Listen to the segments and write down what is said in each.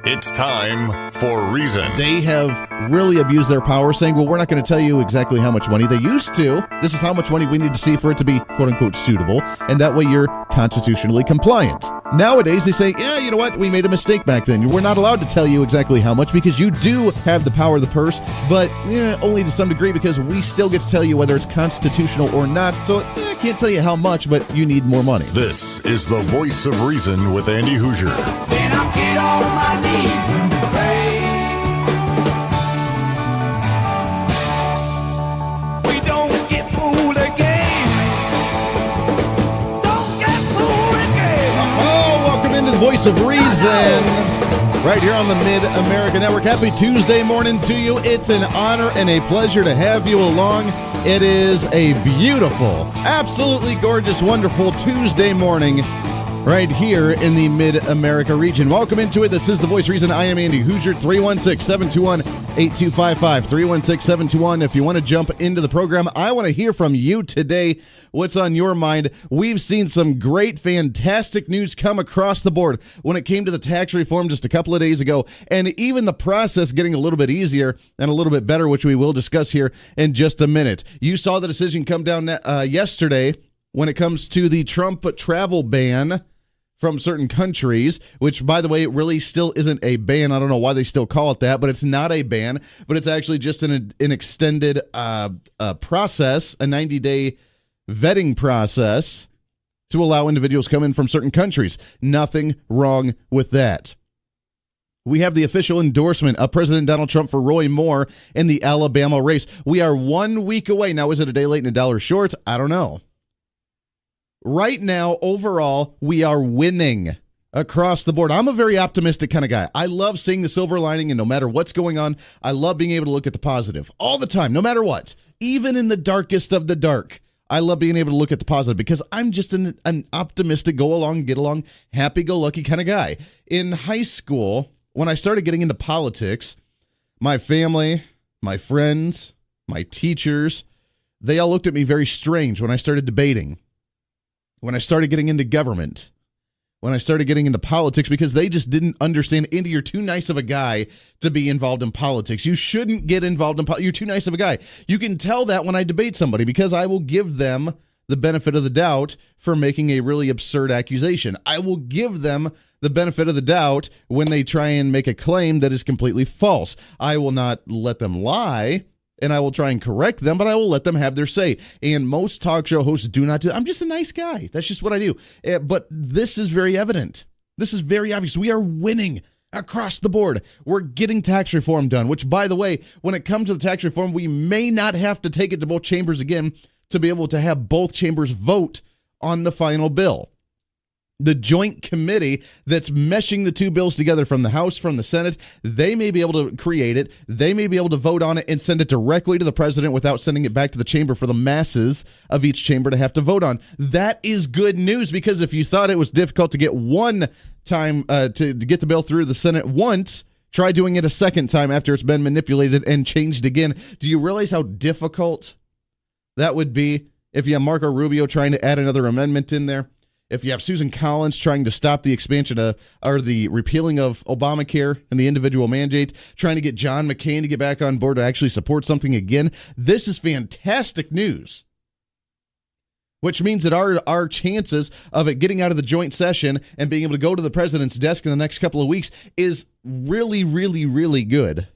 It's time for Reason. They have really abused their power, saying, well, we're not going to tell you exactly how much money. They used to. This is how much money we need to see for it to be, quote-unquote, suitable, and that way you're constitutionally compliant. Nowadays, they say, yeah, you know what? We made a mistake back then. We're not allowed to tell you exactly how much because you do have the power of the purse, but only to some degree because we still get to tell you whether it's constitutional or not. So I can't tell you how much, but you need more money. This is the Voice of Reason with Andy Hoosier. Then I'll get on my knees and pray. We don't get fooled again. Don't get fooled again. Oh, welcome into the Voice of Reason, right here on the Mid-America Network. Happy Tuesday morning to you. It's an honor and a pleasure to have you along. It is a beautiful, absolutely gorgeous, wonderful Tuesday morning right here in the Mid-America region. Welcome into it. This is the Voice of Reason. I am Andy Hoosier. 316-721-8255. 316-721. If you want to jump into the program, I want to hear from you today. What's on your mind? We've seen some great, fantastic news come across the board when it came to the tax reform just a couple of days ago, and even the process getting a little bit easier and a little bit better, which we will discuss here in just a minute. You saw the decision come down yesterday when it comes to the Trump travel ban from certain countries, which, by the way, really still isn't a ban. I don't know why they still call it that, but it's not a ban, but it's actually just an extended process, a 90-day vetting process to allow individuals come in from certain countries. Nothing wrong with that. We have the official endorsement of President Donald Trump for Roy Moore in the Alabama race. We are 1 week away. Now, is it a day late and a dollar short? I don't know. Right now, overall, we are winning across the board. I'm a very optimistic kind of guy. I love seeing the silver lining, and no matter what's going on, I love being able to look at the positive all the time, no matter what. Even in the darkest of the dark, I love being able to look at the positive because I'm just an optimistic, go along, get along, happy-go-lucky kind of guy. In high school, when I started getting into politics, my family, my friends, my teachers, they all looked at me very strange when I started debating. When I started getting into government, when I started getting into politics, because they just didn't understand, Andy, you're too nice of a guy to be involved in politics. You shouldn't get involved in politics. You're too nice of a guy. You can tell that when I debate somebody because I will give them the benefit of the doubt for making a really absurd accusation. I will give them the benefit of the doubt when they try and make a claim that is completely false. I will not let them lie, and I will try and correct them, but I will let them have their say. And most talk show hosts do not do that. I'm just a nice guy. That's just what I do. But this is very evident. This is very obvious. We are winning across the board. We're getting tax reform done, which, by the way, when it comes to the tax reform, we may not have to take it to both chambers again to be able to have both chambers vote on the final bill. The joint committee that's meshing the two bills together from the House, from the Senate, they may be able to create it. They may be able to vote on it and send it directly to the president without sending it back to the chamber for the masses of each chamber to have to vote on. That is good news because if you thought it was difficult to get one time to get the bill through the Senate once, try doing it a second time after it's been manipulated and changed again. Do you realize how difficult that would be if you have Marco Rubio trying to add another amendment in there? If you have Susan Collins trying to stop the expansion or the repealing of Obamacare and the individual mandate, trying to get John McCain to get back on board to actually support something again, this is fantastic news. Which means that our chances of it getting out of the joint session and being able to go to the president's desk in the next couple of weeks is really, really, really good.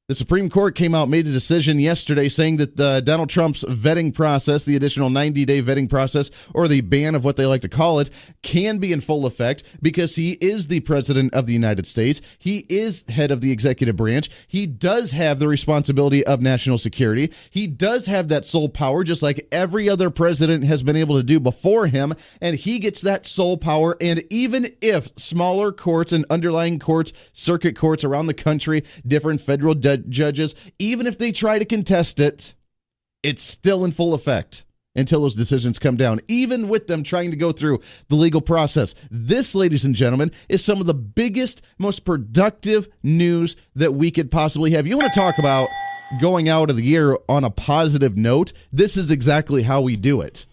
The Supreme Court came out, made a decision yesterday saying that Donald Trump's vetting process, the additional 90-day vetting process, or the ban of what they like to call it, can be in full effect because he is the president of the United States. He is head of the executive branch. He does have the responsibility of national security. He does have that sole power, just like every other president has been able to do before him, and he gets that sole power. And even if smaller courts and underlying courts, circuit courts around the country, different federal judges, even if they try to contest it, it's still in full effect until those decisions come down, even with them trying to go through the legal process. This, ladies and gentlemen, is some of the biggest, most productive news that we could possibly have. You want to talk about going out of the year on a positive note? This is exactly how we do it.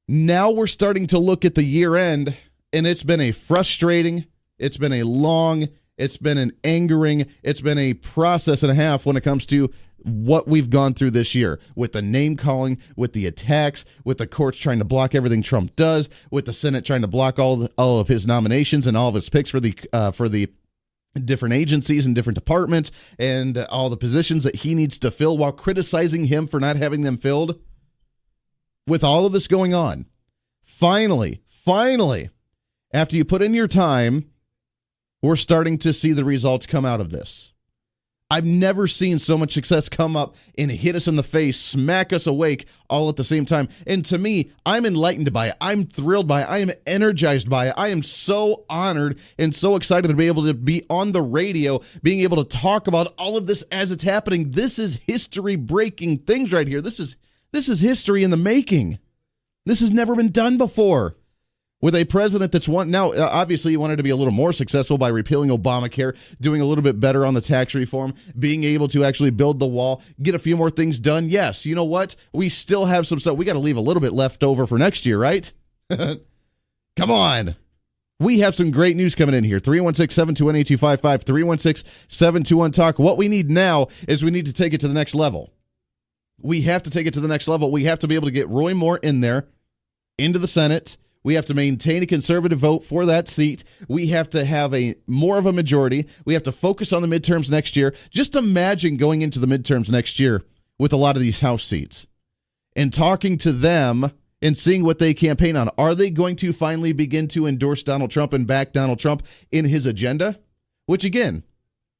Now we're starting to look at the year end, and it's been a frustrating, It's been a long, it's been an angering, it's been a process and a half when it comes to what we've gone through this year with the name calling, with the attacks, with the courts trying to block everything Trump does, with the Senate trying to block all of his nominations and all of his picks for the different agencies and different departments and all the positions that he needs to fill while criticizing him for not having them filled. With all of this going on, finally, after you put in your time, we're starting to see the results come out of this. I've never seen so much success come up and hit us in the face, smack us awake all at the same time. And to me, I'm enlightened by it. I'm thrilled by it. I am energized by it. I am so honored and so excited to be able to be on the radio, being able to talk about all of this as it's happening. This is history-breaking things right here. This is history in the making. This has never been done before. With a president that's obviously he wanted to be a little more successful by repealing Obamacare, doing a little bit better on the tax reform, being able to actually build the wall, get a few more things done. Yes, you know what? We still have some stuff. We got to leave a little bit left over for next year, right? Come on. We have some great news coming in here. 316-721-8255, 316-721-TALK. What we need now is we need to take it to the next level. We have to take it to the next level. We have to be able to get Roy Moore in there, into the Senate. We have to maintain a conservative vote for that seat. We have to have more of a majority. We have to focus on the midterms next year. Just imagine going into the midterms next year with a lot of these House seats and talking to them and seeing what they campaign on. Are they going to finally begin to endorse Donald Trump and back Donald Trump in his agenda? Which, again,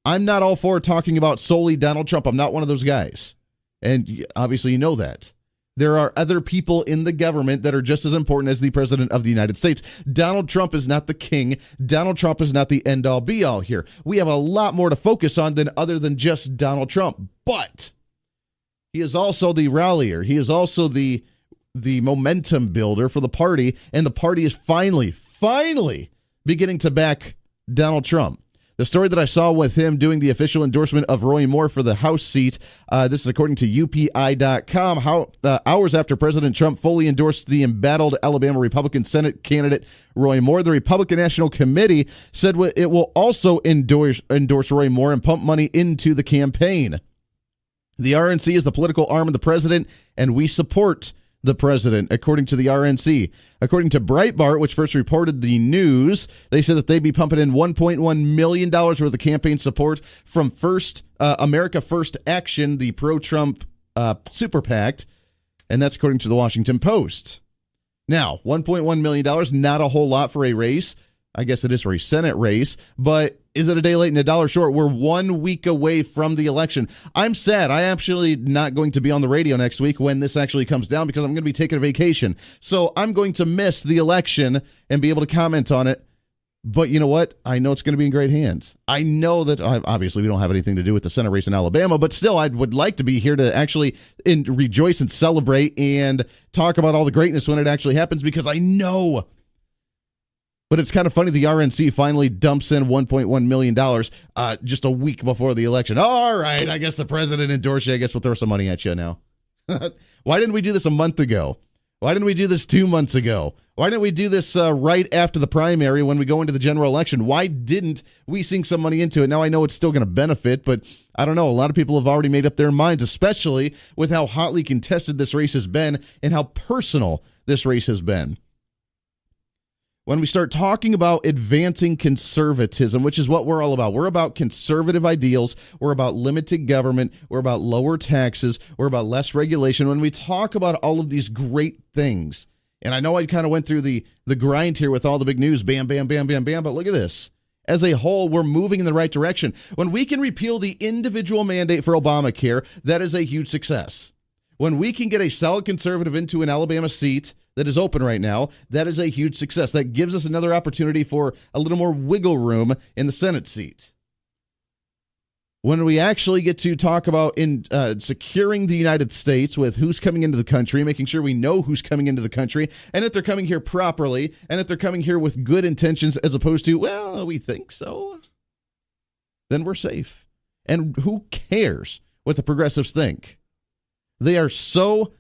I'm not all for talking about solely Donald Trump. I'm not one of those guys. And obviously you know that. There are other people in the government that are just as important as the president of the United States. Donald Trump is not the king. Donald Trump is not the end-all be-all here. We have a lot more to focus on other than just Donald Trump. But he is also the rallier. He is also the momentum builder for the party, and the party is finally beginning to back Donald Trump. The story that I saw with him doing the official endorsement of Roy Moore for the House seat, this is according to UPI.com, hours after President Trump fully endorsed the embattled Alabama Republican Senate candidate Roy Moore, the Republican National Committee said it will also endorse Roy Moore and pump money into the campaign. The RNC is the political arm of the president, and we support the president, according to the RNC. According to Breitbart, which first reported the news, they said that they'd be pumping in $1.1 million worth of campaign support from America First Action, the pro-Trump super PAC, and that's according to the Washington Post. Now, $1.1 million, not a whole lot for a race. I guess it is for a Senate race, but is it a day late and a dollar short? We're 1 week away from the election. I'm sad. I actually not going to be on the radio next week when this actually comes down because I'm going to be taking a vacation. So I'm going to miss the election and be able to comment on it. But you know what? I know it's going to be in great hands. I know that obviously we don't have anything to do with the Senate race in Alabama, but still I would like to be here to actually rejoice and celebrate and talk about all the greatness when it actually happens because I know. But it's kind of funny the RNC finally dumps in $1.1 million just a week before the election. All right, I guess the president endorsed you. I guess we'll throw some money at you now. Why didn't we do this a month ago? Why didn't we do this 2 months ago? Why didn't we do this right after the primary when we go into the general election? Why didn't we sink some money into it? Now, I know it's still going to benefit, but I don't know. A lot of people have already made up their minds, especially with how hotly contested this race has been and how personal this race has been. When we start talking about advancing conservatism, which is what we're all about, we're about conservative ideals, we're about limited government, we're about lower taxes, we're about less regulation. When we talk about all of these great things, and I know I kind of went through the grind here with all the big news, bam, bam, bam, bam, bam, but look at this. As a whole, we're moving in the right direction. When we can repeal the individual mandate for Obamacare, that is a huge success. When we can get a solid conservative into an Alabama seat that is open right now, that is a huge success. That gives us another opportunity for a little more wiggle room in the Senate seat. When we actually get to talk about securing the United States with who's coming into the country, making sure we know who's coming into the country, and if they're coming here properly, and if they're coming here with good intentions as opposed to, well, we think so, then we're safe. And who cares what the progressives think? They are so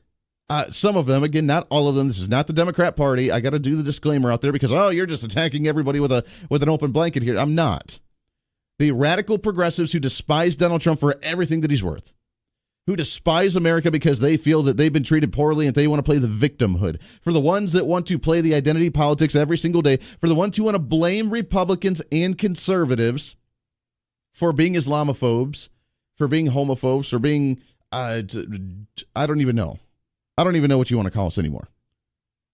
Some of them, again, not all of them. This is not the Democrat Party. I got to do the disclaimer out there because, you're just attacking everybody with an open blanket here. I'm not. The radical progressives who despise Donald Trump for everything that he's worth, who despise America because they feel that they've been treated poorly and they want to play the victimhood, for the ones that want to play the identity politics every single day, for the ones who want to blame Republicans and conservatives for being Islamophobes, for being homophobes, for being, I don't even know. I don't even know what you want to call us anymore,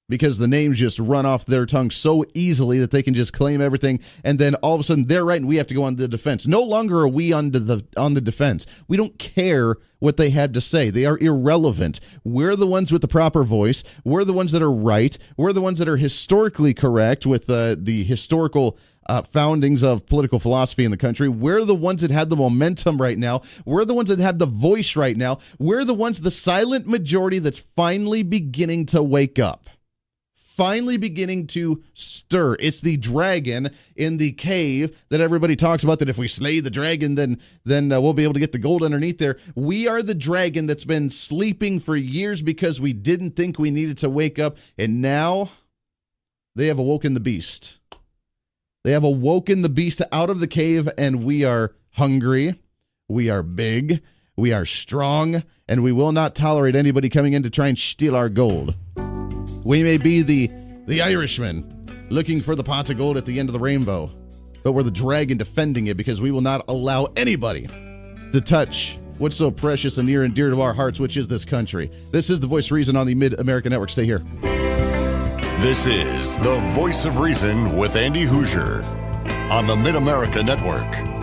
because the names just run off their tongue so easily that they can just claim everything, and then all of a sudden they're right and we have to go on the defense. No longer are we on the defense. We don't care what they had to say. They are irrelevant. We're the ones with the proper voice. We're the ones that are right. We're the ones that are historically correct with the historical foundings of political philosophy in the country. We're the ones that have the momentum right now. We're the ones that have the voice right now. We're the ones, the silent majority that's finally beginning to wake up. Finally beginning to stir. It's the dragon in the cave that everybody talks about, that if we slay the dragon, then we'll be able to get the gold underneath there. We are the dragon that's been sleeping for years because we didn't think we needed to wake up, and now they have awoken the beast. They have awoken the beast out of the cave, and we are hungry, we are big, we are strong, and we will not tolerate anybody coming in to try and steal our gold. We may be the Irishman looking for the pot of gold at the end of the rainbow, but we're the dragon defending it because we will not allow anybody to touch what's so precious and near and dear to our hearts, which is this country. This is the Voice of Reason on the Mid-America Network. Stay here. This is the Voice of Reason with Andy Hoosier on the Mid-America Network.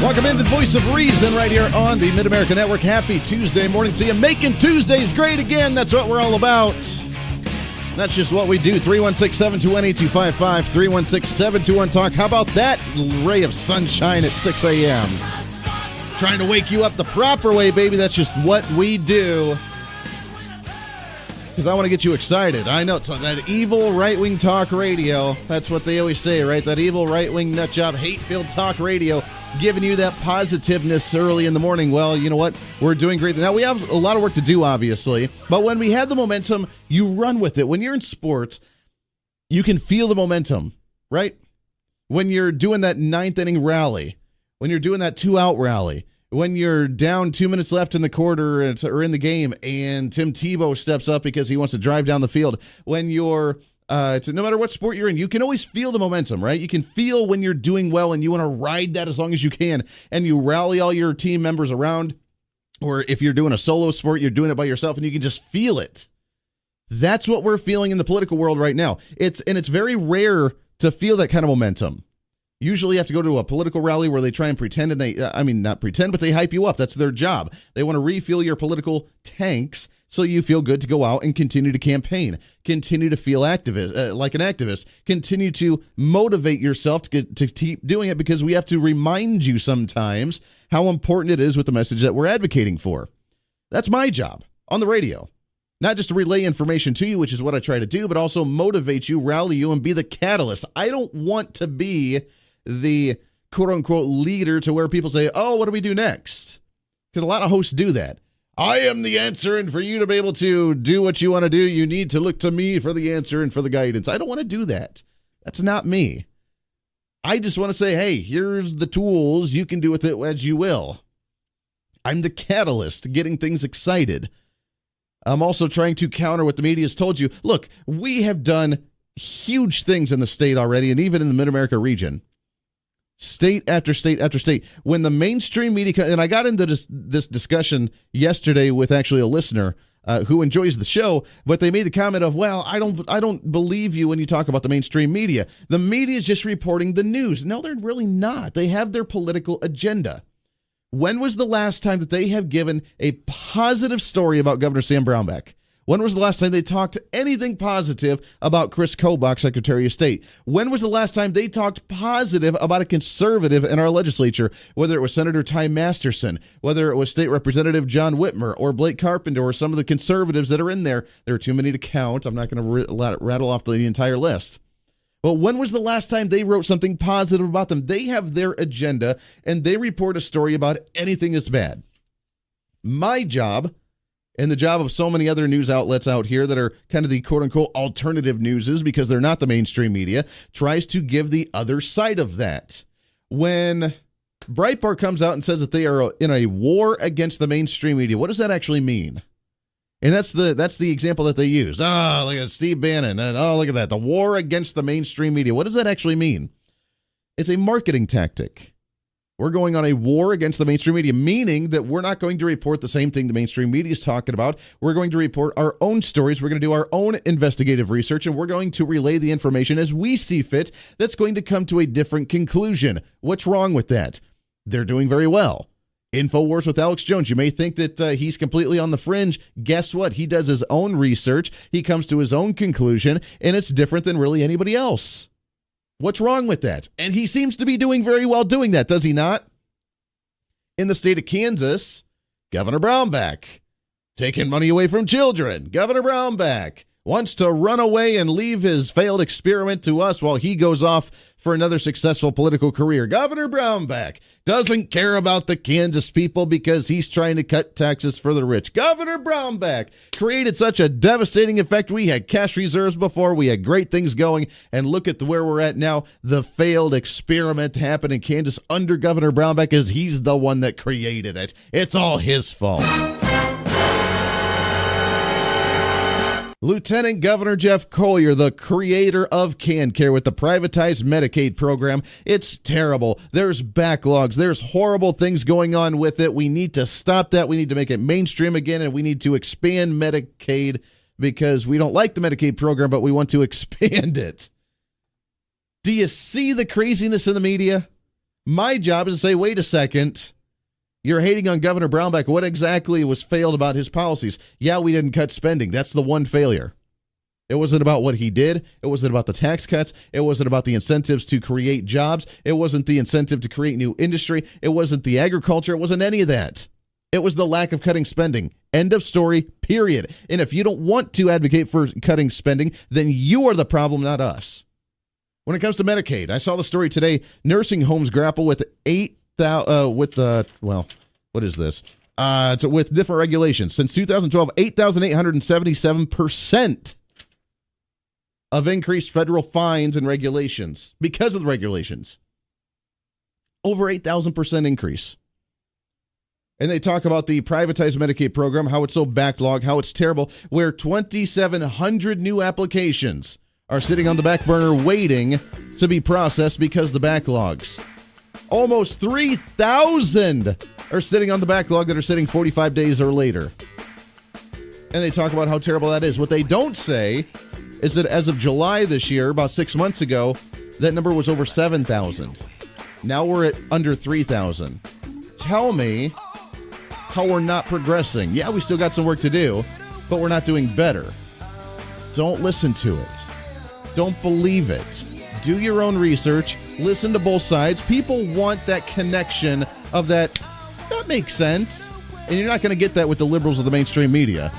Welcome into the Voice of Reason right here on the Mid-America Network. Happy Tuesday morning to you. Making Tuesdays great again. That's what we're all about. That's just what we do. 316-721-8255. 316-721-TALK. How about that ray of sunshine at 6 a.m.? Trying to wake you up the proper way, baby. That's just what we do. Because I want to get you excited. I know, it's that evil right-wing talk radio. That's what they always say, right? That evil right-wing nutjob, hate-filled talk radio, giving you that positiveness early in the morning. Well, you know what? We're doing great. Now, we have a lot of work to do, obviously. But when we have the momentum, you run with it. When you're in sports, you can feel the momentum, right? When you're doing that ninth inning rally, when you're doing that 2-out rally, when you're down 2 minutes left in the quarter or in the game and Tim Tebow steps up because he wants to drive down the field, when you're no matter what sport you're in, you can always feel the momentum, right? You can feel when you're doing well and you want to ride that as long as you can, and you rally all your team members around. Or if you're doing a solo sport, you're doing it by yourself and you can just feel it. That's what we're feeling in the political world right now. It's very rare to feel that kind of momentum. Usually you have to go to a political rally where they try and pretend, and not pretend, but they hype you up. That's their job. They want to refuel your political tanks so you feel good to go out and continue to campaign, continue to feel like an activist, continue to motivate yourself to keep doing it, because we have to remind you sometimes how important it is with the message that we're advocating for. That's my job on the radio. Not just to relay information to you, which is what I try to do, but also motivate you, rally you, and be the catalyst. I don't want to be the quote-unquote leader to where people say, oh, what do we do next? Because a lot of hosts do that. I am the answer, and for you to be able to do what you want to do, you need to look to me for the answer and for the guidance. I don't want to do that. That's not me. I just want to say, hey, here's the tools. You can do with it as you will. I'm the catalyst, getting things excited. I'm also trying to counter what the media has told you. Look, we have done huge things in the state already, and even in the Mid-America region. State after state after state. When the mainstream media, and I got into this discussion yesterday with actually a listener who enjoys the show, but they made the comment of, well, I don't believe you when you talk about the mainstream media. The media is just reporting the news. No, they're really not. They have their political agenda. When was the last time that they have given a positive story about Governor Sam Brownback? When was the last time they talked anything positive about Chris Kobach, Secretary of State? When was the last time they talked positive about a conservative in our legislature, whether it was Senator Ty Masterson, whether it was State Representative John Whitmer or Blake Carpenter or some of the conservatives that are in there? There are too many to count. I'm not going to rattle off the entire list. But when was the last time they wrote something positive about them? They have their agenda, and they report a story about anything that's bad. My job, and the job of so many other news outlets out here that are kind of the quote-unquote alternative newses because they're not the mainstream media, tries to give the other side of that. When Breitbart comes out and says that they are in a war against the mainstream media, what does that actually mean? And that's the example that they use. Look at Steve Bannon. And, look at that. The war against the mainstream media. What does that actually mean? It's a marketing tactic. We're going on a war against the mainstream media, meaning that we're not going to report the same thing the mainstream media is talking about. We're going to report our own stories. We're going to do our own investigative research, and we're going to relay the information as we see fit that's going to come to a different conclusion. What's wrong with that? They're doing very well. InfoWars with Alex Jones. You may think that he's completely on the fringe. Guess what? He does his own research. He comes to his own conclusion, and it's different than really anybody else. What's wrong with that? And he seems to be doing very well doing that, does he not? In the state of Kansas, Governor Brownback, taking money away from children. Governor Brownback wants to run away and leave his failed experiment to us while he goes off for another successful political career. Governor Brownback doesn't care about the Kansas people because he's trying to cut taxes for the rich. Governor Brownback created such a devastating effect. We had cash reserves before. We had great things going. And look at where we're at now. The failed experiment happened in Kansas under Governor Brownback because he's the one that created it. It's all his fault. Lieutenant Governor Jeff Colyer, the creator of KanCare with the privatized Medicaid program. It's terrible. There's backlogs. There's horrible things going on with it. We need to stop that. We need to make it mainstream again, and we need to expand Medicaid because we don't like the Medicaid program, but we want to expand it. Do you see the craziness in the media? My job is to say, wait a second. You're hating on Governor Brownback. What exactly was failed about his policies? Yeah, we didn't cut spending. That's the one failure. It wasn't about what he did. It wasn't about the tax cuts. It wasn't about the incentives to create jobs. It wasn't the incentive to create new industry. It wasn't the agriculture. It wasn't any of that. It was the lack of cutting spending. End of story, period. And if you don't want to advocate for cutting spending, then you are the problem, not us. When it comes to Medicaid, I saw the story today. Nursing homes grapple with with different regulations. Since 2012, 8,877% of increased federal fines and regulations because of the regulations. Over 8,000% increase. And they talk about the privatized Medicaid program, how it's so backlogged, how it's terrible, where 2,700 new applications are sitting on the back burner waiting to be processed because of the backlogs. Almost 3,000 are sitting on the backlog that are sitting 45 days or later. And they talk about how terrible that is. What they don't say is that as of July this year, about 6 months ago, that number was over 7,000. Now we're at under 3,000. Tell me how we're not progressing. Yeah, we still got some work to do, but we're not doing better. Don't listen to it. Don't believe it. Do your own research. Listen to both sides. People want that connection of that makes sense. And you're not going to get that with the liberals of the mainstream media.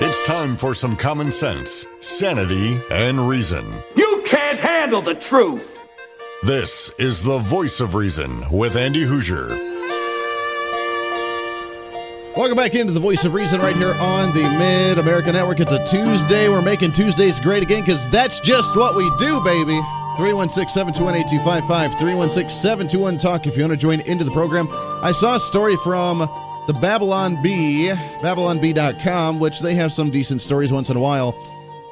It's time for some common sense, sanity, and reason. You can't handle the truth. This is the Voice of Reason with Andy Hoosier. Welcome back into the Voice of Reason right here on the Mid-America Network. It's a Tuesday. We're making Tuesdays great again because that's just what we do, baby. 316-721-8255, 316-721-TALK if you want to join into the program. I saw a story from the Babylon Bee, babylonbee.com, which they have some decent stories once in a while.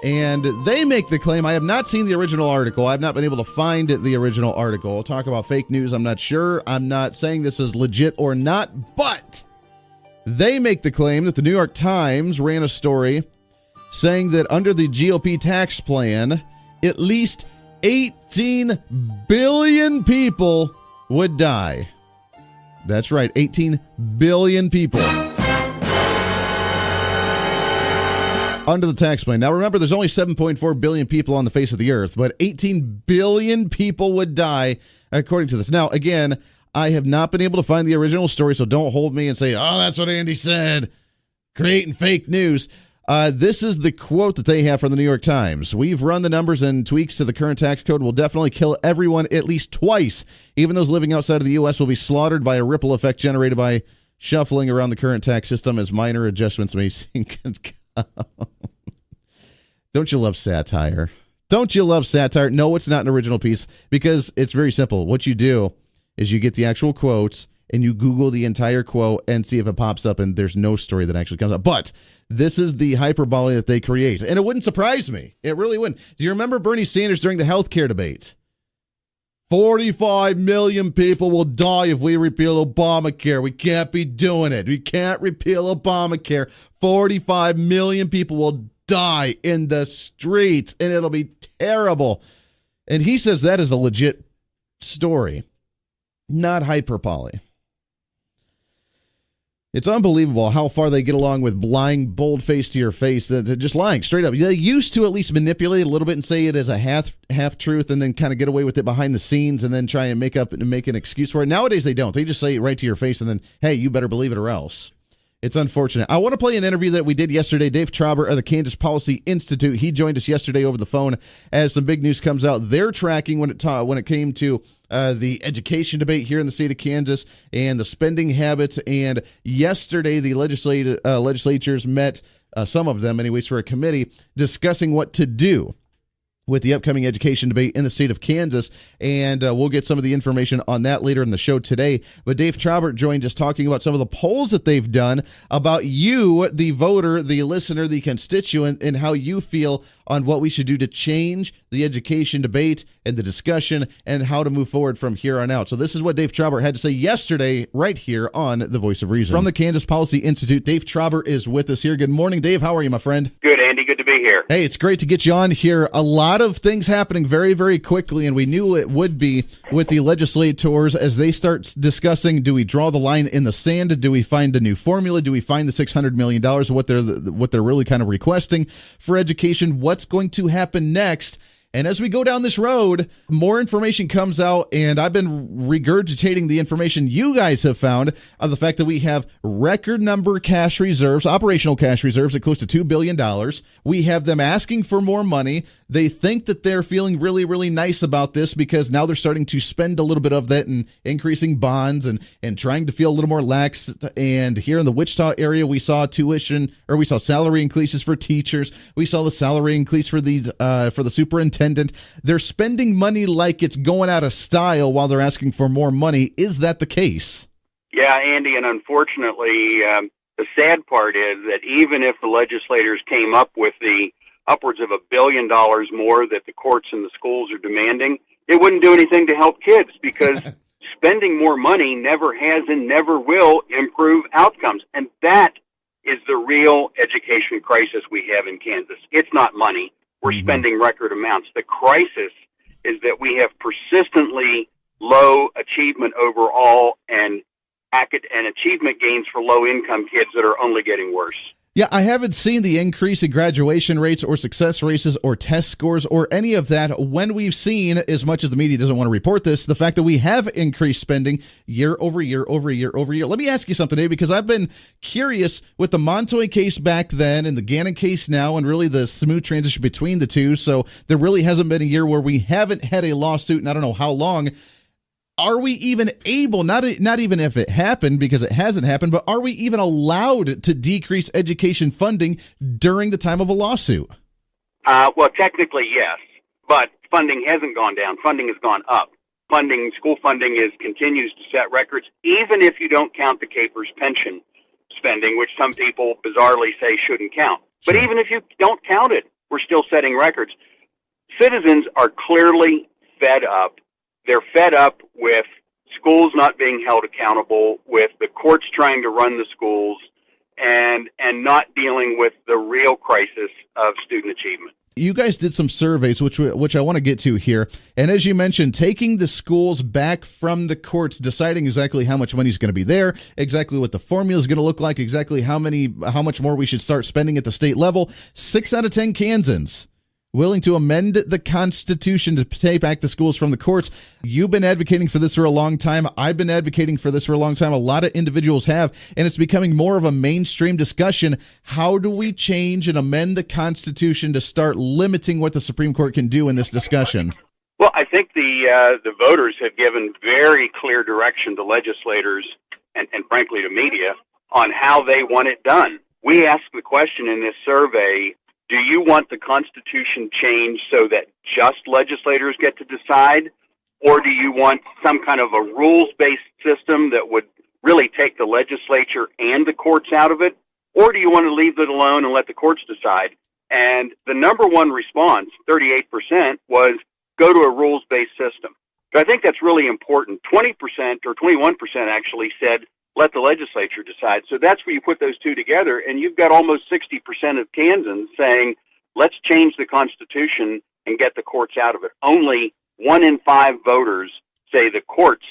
And they make the claim. I have not seen the original article. I've not been able to find the original article. We'll talk about fake news. I'm not sure. I'm not saying this is legit or not, but they make the claim that the New York Times ran a story saying that under the GOP tax plan, at least 18 billion people would die. That's right, 18 billion people under the tax plan. Now remember, there's only 7.4 billion people on the face of the earth, but 18 billion people would die according to this. Now, again, I have not been able to find the original story, so don't hold me and say, oh, that's what Andy said, creating fake news. This is the quote that they have from the New York Times. We've run the numbers, and tweaks to the current tax code will definitely kill everyone at least twice. Even those living outside of the U.S. will be slaughtered by a ripple effect generated by shuffling around the current tax system as minor adjustments may sink. Don't you love satire? Don't you love satire? No, it's not an original piece because it's very simple. What you do is you get the actual quotes and you Google the entire quote and see if it pops up, and there's no story that actually comes up. But this is the hyperbole that they create, and it wouldn't surprise me. It really wouldn't. Do you remember Bernie Sanders during the healthcare debate? 45 million people will die if we repeal Obamacare. We can't be doing it. We can't repeal Obamacare. 45 million people will die in the streets, and it'll be terrible. And he says that is a legit story, not hyperbole. It's unbelievable how far they get along with lying bold-faced to your face, just lying straight up. They used to at least manipulate a little bit and say it as a half-truth and then kind of get away with it behind the scenes and then try and make an excuse for it. Nowadays, they don't. They just say it right to your face and then, hey, you better believe it or else. It's unfortunate. I want to play an interview that we did yesterday. Dave Trauber of the Kansas Policy Institute. He joined us yesterday over the phone as some big news comes out. They're tracking when it came to the education debate here in the state of Kansas and the spending habits. And yesterday, the legislatures met, some of them anyways, for a committee discussing what to do with the upcoming education debate in the state of Kansas, and we'll get some of the information on that later in the show today. But Dave Trauber joined us talking about some of the polls that they've done about you, the voter, the listener, the constituent, and how you feel on what we should do to change the education debate and the discussion and how to move forward from here on out. So this is what Dave Trauber had to say yesterday right here on The Voice of Reason. From the Kansas Policy Institute, Dave Trauber is with us here. Good morning, Dave. How are you, my friend? Good, Andy. Good to be here. Hey, it's great to get you on here. A lot of things happening very, very quickly, and we knew it would be with the legislators as they start discussing, do we draw the line in the sand? Do we find a new formula? Do we find the $600 million, what they're really kind of requesting for education? What's going to happen next? And as we go down this road, more information comes out, and I've been regurgitating the information you guys have found of the fact that we have record number cash reserves, operational cash reserves at close to $2 billion. We have them asking for more money. They think that they're feeling really, really nice about this because now they're starting to spend a little bit of that and increasing bonds and trying to feel a little more lax. And here in the Wichita area, we saw salary increases for teachers. We saw the salary increase for the superintendent. They're spending money like it's going out of style while they're asking for more money. Is that the case? Yeah, Andy, and unfortunately, the sad part is that even if the legislators came up with the upwards of $1 billion more that the courts and the schools are demanding, it wouldn't do anything to help kids because spending more money never has and never will improve outcomes. And that is the real education crisis we have in Kansas. It's not money. We're spending record amounts. The crisis is that we have persistently low achievement overall and achievement gains for low-income kids that are only getting worse. Yeah, I haven't seen the increase in graduation rates or success rates or test scores or any of that when we've seen, as much as the media doesn't want to report this, the fact that we have increased spending year over year over year over year. Let me ask you something, Dave, because I've been curious with the Montoy case back then and the Gannon case now and really the smooth transition between the two. So there really hasn't been a year where we haven't had a lawsuit, and I don't know how long. Are we even able, not even if it happened, because it hasn't happened, but are we even allowed to decrease education funding during the time of a lawsuit? Well, technically, yes, but funding hasn't gone down. Funding has gone up. School funding continues to set records, even if you don't count the Capers pension spending, which some people bizarrely say shouldn't count. But even if you don't count it, we're still setting records. Citizens are clearly fed up. They're fed up with schools not being held accountable, with the courts trying to run the schools, and not dealing with the real crisis of student achievement. You guys did some surveys, which I want to get to here. And as you mentioned, taking the schools back from the courts, deciding exactly how much money is going to be there, exactly what the formula is going to look like, exactly how much more we should start spending at the state level. 6 out of 10 Kansans willing to amend the Constitution to take back the schools from the courts. You've been advocating for this for a long time. I've been advocating for this for a long time. A lot of individuals have, and it's becoming more of a mainstream discussion. How do we change and amend the Constitution to start limiting what the Supreme Court can do in this discussion? Well, I think the voters have given very clear direction to legislators and frankly to media on how they want it done. We asked the question in this survey, do you want the Constitution changed so that just legislators get to decide, or do you want some kind of a rules-based system that would really take the legislature and the courts out of it, or do you want to leave it alone and let the courts decide? And the number one response, 38%, was go to a rules-based system. So I think that's really important. 20% or 21% actually said let the legislature decide. So that's where you put those two together, and you've got almost 60% of Kansans saying, let's change the Constitution and get the courts out of it. Only 1 in 5 voters say the courts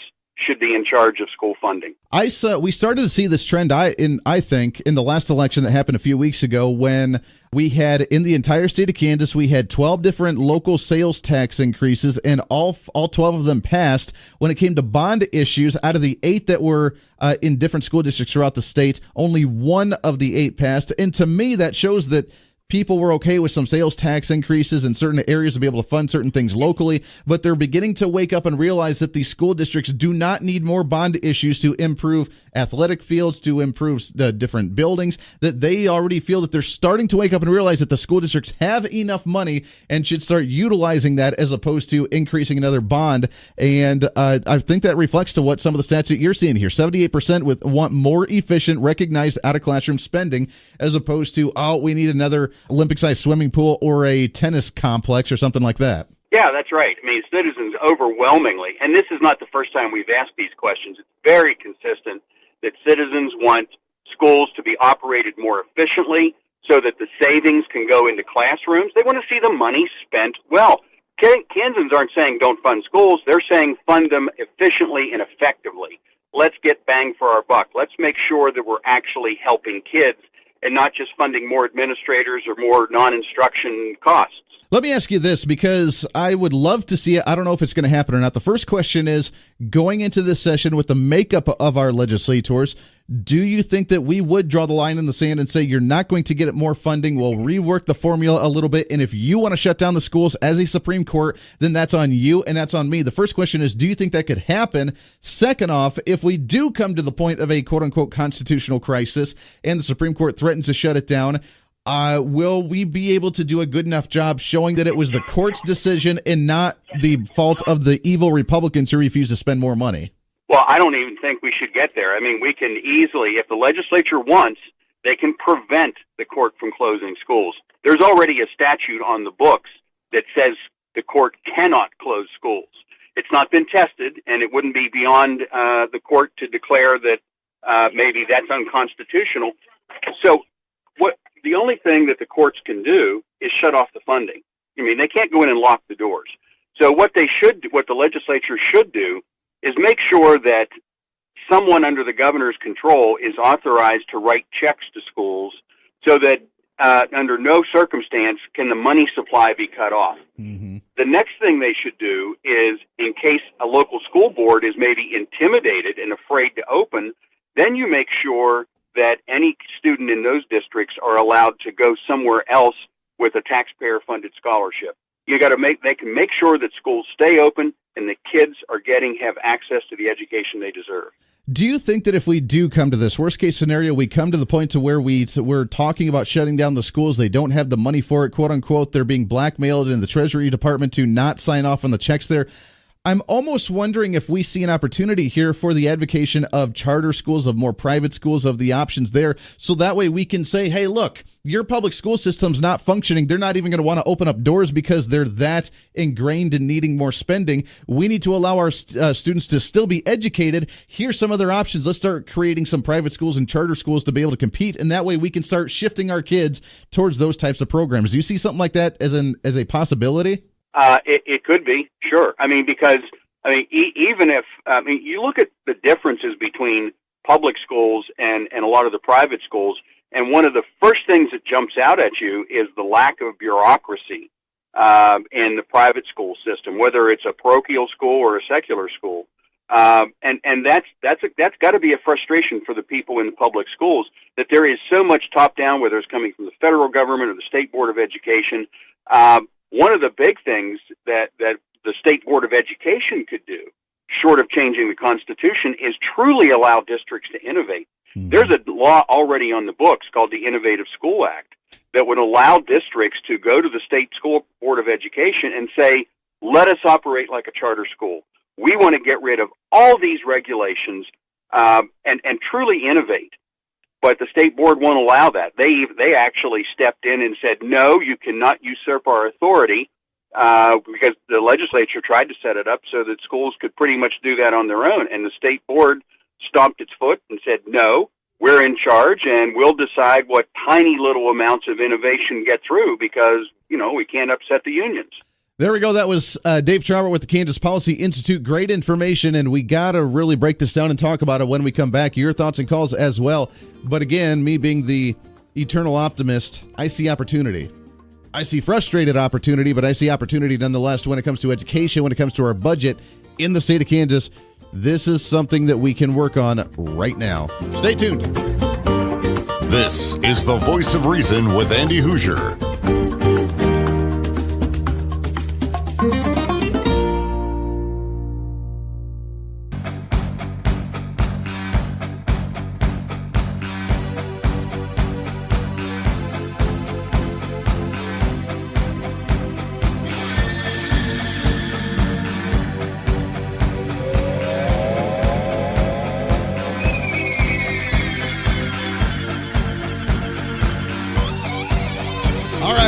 should be in charge of school funding. We started to see this trend, I think, in the last election that happened a few weeks ago when we had, in the entire state of Kansas, we had 12 different local sales tax increases, and all 12 of them passed. When it came to bond issues, out of the 8 that were in different school districts throughout the state, only 1 of the 8 passed. And to me, that shows that people were okay with some sales tax increases in certain areas to be able to fund certain things locally, but they're beginning to wake up and realize that these school districts do not need more bond issues to improve athletic fields, to improve the different buildings, that they already feel that they're starting to wake up and realize that the school districts have enough money and should start utilizing that as opposed to increasing another bond. And I think that reflects to what some of the stats that you're seeing here. 78% want more efficient, recognized out-of-classroom spending as opposed to, we need another Olympic-sized swimming pool or a tennis complex or something like that. Yeah, that's right. I mean, citizens overwhelmingly, and this is not the first time we've asked these questions, it's very consistent that citizens want schools to be operated more efficiently so that the savings can go into classrooms. They want to see the money spent well. Kansans aren't saying don't fund schools. They're saying fund them efficiently and effectively. Let's get bang for our buck. Let's make sure that we're actually helping kids and not just funding more administrators or more non-instruction costs. Let me ask you this, because I would love to see it. I don't know if it's going to happen or not. The first question is, going into this session with the makeup of our legislators, do you think that we would draw the line in the sand and say you're not going to get more funding? We'll rework the formula a little bit. And if you want to shut down the schools as a Supreme Court, then that's on you and that's on me. The first question is, do you think that could happen? Second off, if we do come to the point of a quote unquote constitutional crisis and the Supreme Court threatens to shut it down, will we be able to do a good enough job showing that it was the court's decision and not the fault of the evil Republicans who refuse to spend more money? Well, I don't even think we should get there. I mean, we can easily, if the legislature wants, they can prevent the court from closing schools. There's already a statute on the books that says the court cannot close schools. It's not been tested, and it wouldn't be beyond the court to declare that maybe that's unconstitutional. So the only thing that the courts can do is shut off the funding. I mean, they can't go in and lock the doors. So what the legislature should do is make sure that someone under the governor's control is authorized to write checks to schools so that under no circumstance can the money supply be cut off. Mm-hmm. The next thing they should do is, in case a local school board is maybe intimidated and afraid to open, then you make sure that any student in those districts are allowed to go somewhere else with a taxpayer-funded scholarship. They can make sure that schools stay open and the kids have access to the education they deserve. Do you think that if we do come to this worst case scenario, we come to the point to where we're talking about shutting down the schools, they don't have the money for it, quote unquote, they're being blackmailed in the Treasury Department to not sign off on the checks there? I'm almost wondering if we see an opportunity here for the advocacy of charter schools, of more private schools, of the options there. So that way we can say, hey, look, your public school system's not functioning. They're not even going to want to open up doors because they're that ingrained in needing more spending. We need to allow our students to still be educated. Here's some other options. Let's start creating some private schools and charter schools to be able to compete. And that way we can start shifting our kids towards those types of programs. Do you see something like that as a possibility? It could be, sure. I mean, because, even if, you look at the differences between public schools and a lot of the private schools, and one of the first things that jumps out at you is the lack of bureaucracy in the private school system, whether it's a parochial school or a secular school. And that's got to be a frustration for the people in the public schools, that there is so much top-down, whether it's coming from the federal government or the State Board of Education. One of the big things that the State Board of Education could do, short of changing the Constitution, is truly allow districts to innovate. Mm-hmm. There's a law already on the books called the Innovative School Act that would allow districts to go to the State School Board of Education and say, let us operate like a charter school. We want to get rid of all these regulations and truly innovate. But the state board won't allow that. They actually stepped in and said, no, you cannot usurp our authority, because the legislature tried to set it up so that schools could pretty much do that on their own. And the state board stomped its foot and said, no, we're in charge, and we'll decide what tiny little amounts of innovation get through because, we can't upset the unions. There we go. That was Dave Trauber with the Kansas Policy Institute. Great information, and we got to really break this down and talk about it when we come back. Your thoughts and calls as well. But again, me being the eternal optimist, I see opportunity. I see frustrated opportunity, but I see opportunity nonetheless when it comes to education, when it comes to our budget in the state of Kansas. This is something that we can work on right now. Stay tuned. This is the Voice of Reason with Andy Hoosier.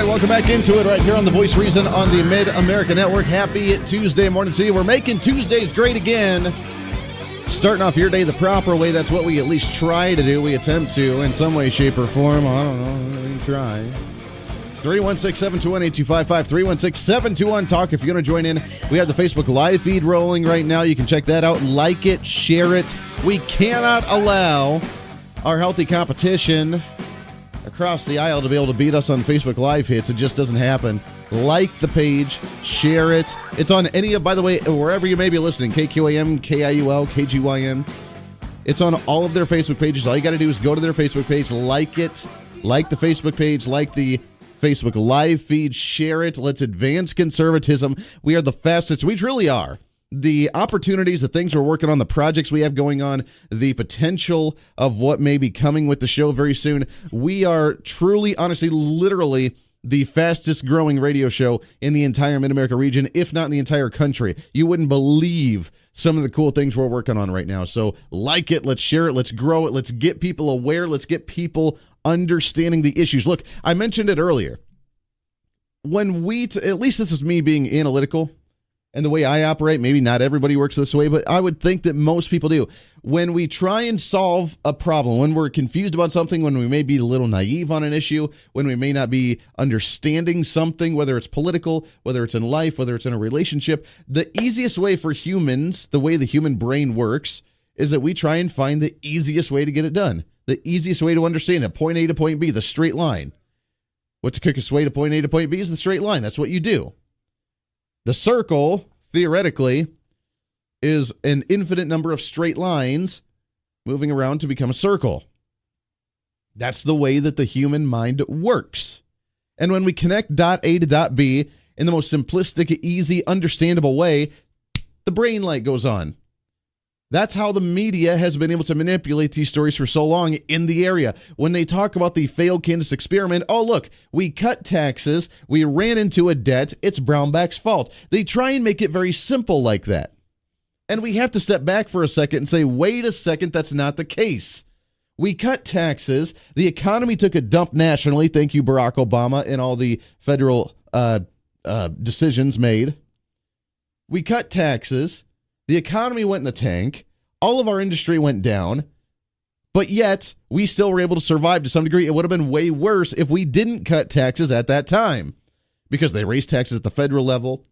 Welcome back into it right here on the Voice of Reason on the Mid-America Network. Happy Tuesday morning to you. We're making Tuesdays great again. Starting off your day the proper way. That's what we at least try to do. We attempt to in some way, shape, or form. I don't know. We try. 316-721-8255. 316-721-TALK. If you're going to join in, we have the Facebook live feed rolling right now. You can check that out. Like it. Share it. We cannot allow our healthy competition across the aisle to be able to beat us on Facebook Live hits. It just doesn't happen. Like the page, share it. It's on any of, by the way, wherever you may be listening, KQAM, KIUL, KGYN. It's on all of their Facebook pages. All you got to do is go to their Facebook page, like it, like the Facebook page, like the Facebook Live feed, share it. Let's advance conservatism. We are the fastest. We truly are. The opportunities, the things we're working on, the projects we have going on, the potential of what may be coming with the show very soon. We are truly, honestly, literally the fastest growing radio show in the entire Mid-America region, if not in the entire country. You wouldn't believe some of the cool things we're working on right now. So like it, let's share it, let's grow it, let's get people aware, let's get people understanding the issues. Look, I mentioned it earlier. When at least this is me being analytical, and the way I operate, maybe not everybody works this way, but I would think that most people do. When we try and solve a problem, when we're confused about something, when we may be a little naive on an issue, when we may not be understanding something, whether it's political, whether it's in life, whether it's in a relationship, the easiest way for humans, the way the human brain works, is that we try and find the easiest way to get it done. The easiest way to understand it, point A to point B, the straight line. What's the quickest way to point A to point B is the straight line. That's what you do. The circle, theoretically, is an infinite number of straight lines moving around to become a circle. That's the way that the human mind works. And when we connect dot A to dot B in the most simplistic, easy, understandable way, the brain light goes on. That's how the media has been able to manipulate these stories for so long in the area. When they talk about the failed Kansas experiment, oh, look, we cut taxes, we ran into a debt, it's Brownback's fault. They try and make it very simple like that. And we have to step back for a second and say, wait a second, that's not the case. We cut taxes, the economy took a dump nationally, thank you, Barack Obama, and all the federal decisions made. We cut taxes. The economy went in the tank. All of our industry went down. But yet, we still were able to survive to some degree. It would have been way worse if we didn't cut taxes at that time. Because they raised taxes at the federal level.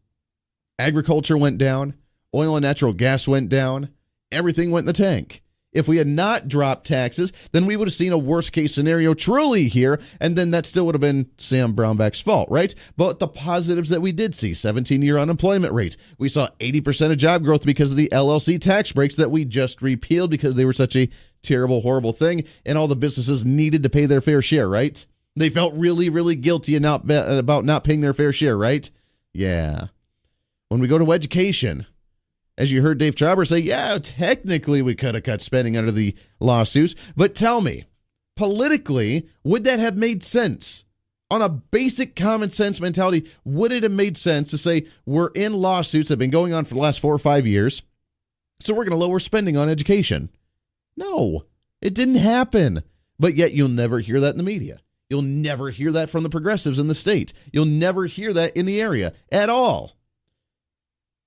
Agriculture went down. Oil and natural gas went down. Everything went in the tank. If we had not dropped taxes, then we would have seen a worst case scenario truly here, and then that still would have been Sam Brownback's fault, right? But the positives that we did see, 17-year unemployment rate. We saw 80% of job growth because of the LLC tax breaks that we just repealed because they were such a terrible, horrible thing, and all the businesses needed to pay their fair share, right? They felt really, really guilty about not paying their fair share, right? Yeah. When we go to education, as you heard Dave Chauber say, yeah, technically we could have cut spending under the lawsuits, but tell me, politically, would that have made sense? On a basic common sense mentality, would it have made sense to say we're in lawsuits that have been going on for the last 4 or 5 years, so we're going to lower spending on education? No, it didn't happen. But yet you'll never hear that in the media. You'll never hear that from the progressives in the state. You'll never hear that in the area at all.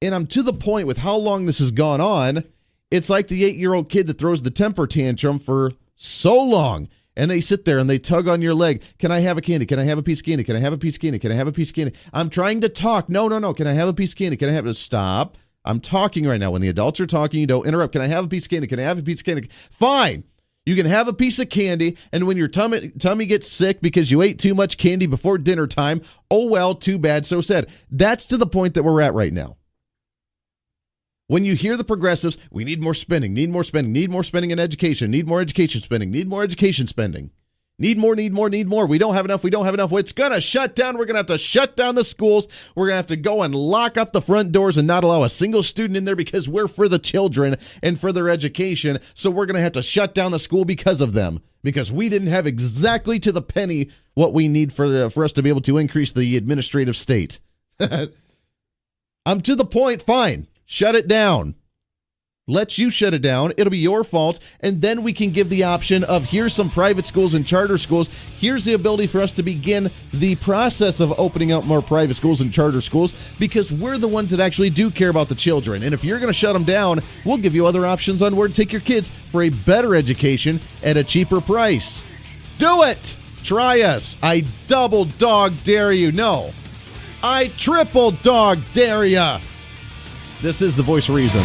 And I'm to the point with how long this has gone on, it's like the 8-year-old kid that throws the temper tantrum for so long. And they sit there and they tug on your leg. Can I have a candy? Can I have a piece of candy? Can I have a piece of candy? Can I have a piece of candy? I'm trying to talk. No. Can I have a piece of candy? Can I have a stop? I'm talking right now. When the adults are talking, you don't interrupt. Can I have a piece of candy? Can I have a piece of candy? Fine. You can have a piece of candy, and when your tummy gets sick because you ate too much candy before dinner time, oh well, too bad, so sad. That's to the point that we're at right now. When you hear the progressives, we need more spending in education, need more education spending, need more. We don't have enough. Well, it's going to shut down. We're going to have to shut down the schools. We're going to have to go and lock up the front doors and not allow a single student in there because we're for the children and for their education. So we're going to have to shut down the school because of them, because we didn't have exactly to the penny what we need for us to be able to increase the administrative state. I'm to the point, fine. Shut it down. Let you shut it down. It'll be your fault. And then we can give the option of here's some private schools and charter schools. Here's the ability for us to begin the process of opening up more private schools and charter schools because we're the ones that actually do care about the children. And if you're going to shut them down, we'll give you other options on where to take your kids for a better education at a cheaper price. Do it. Try us. I double dog dare you. No, I triple dog dare you. This is the Voice of Reason.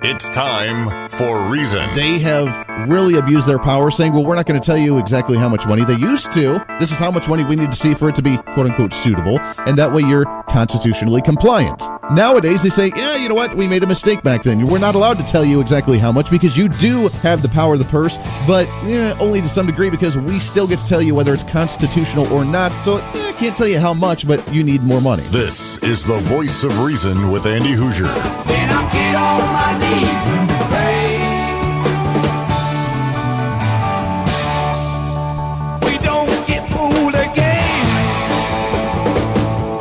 It's time for Reason. They have really abused their power, saying, well, we're not going to tell you exactly how much money. They used to. This is how much money we need to see for it to be, quote-unquote, suitable, and that way you're constitutionally compliant. Nowadays, they say, yeah, you know what? We made a mistake back then. We're not allowed to tell you exactly how much because you do have the power of the purse, but only to some degree because we still get to tell you whether it's constitutional or not. So I can't tell you how much, but you need more money. This is the Voice of Reason with Andy Hoosier. Then I get on my knees and pray. We don't get fooled again.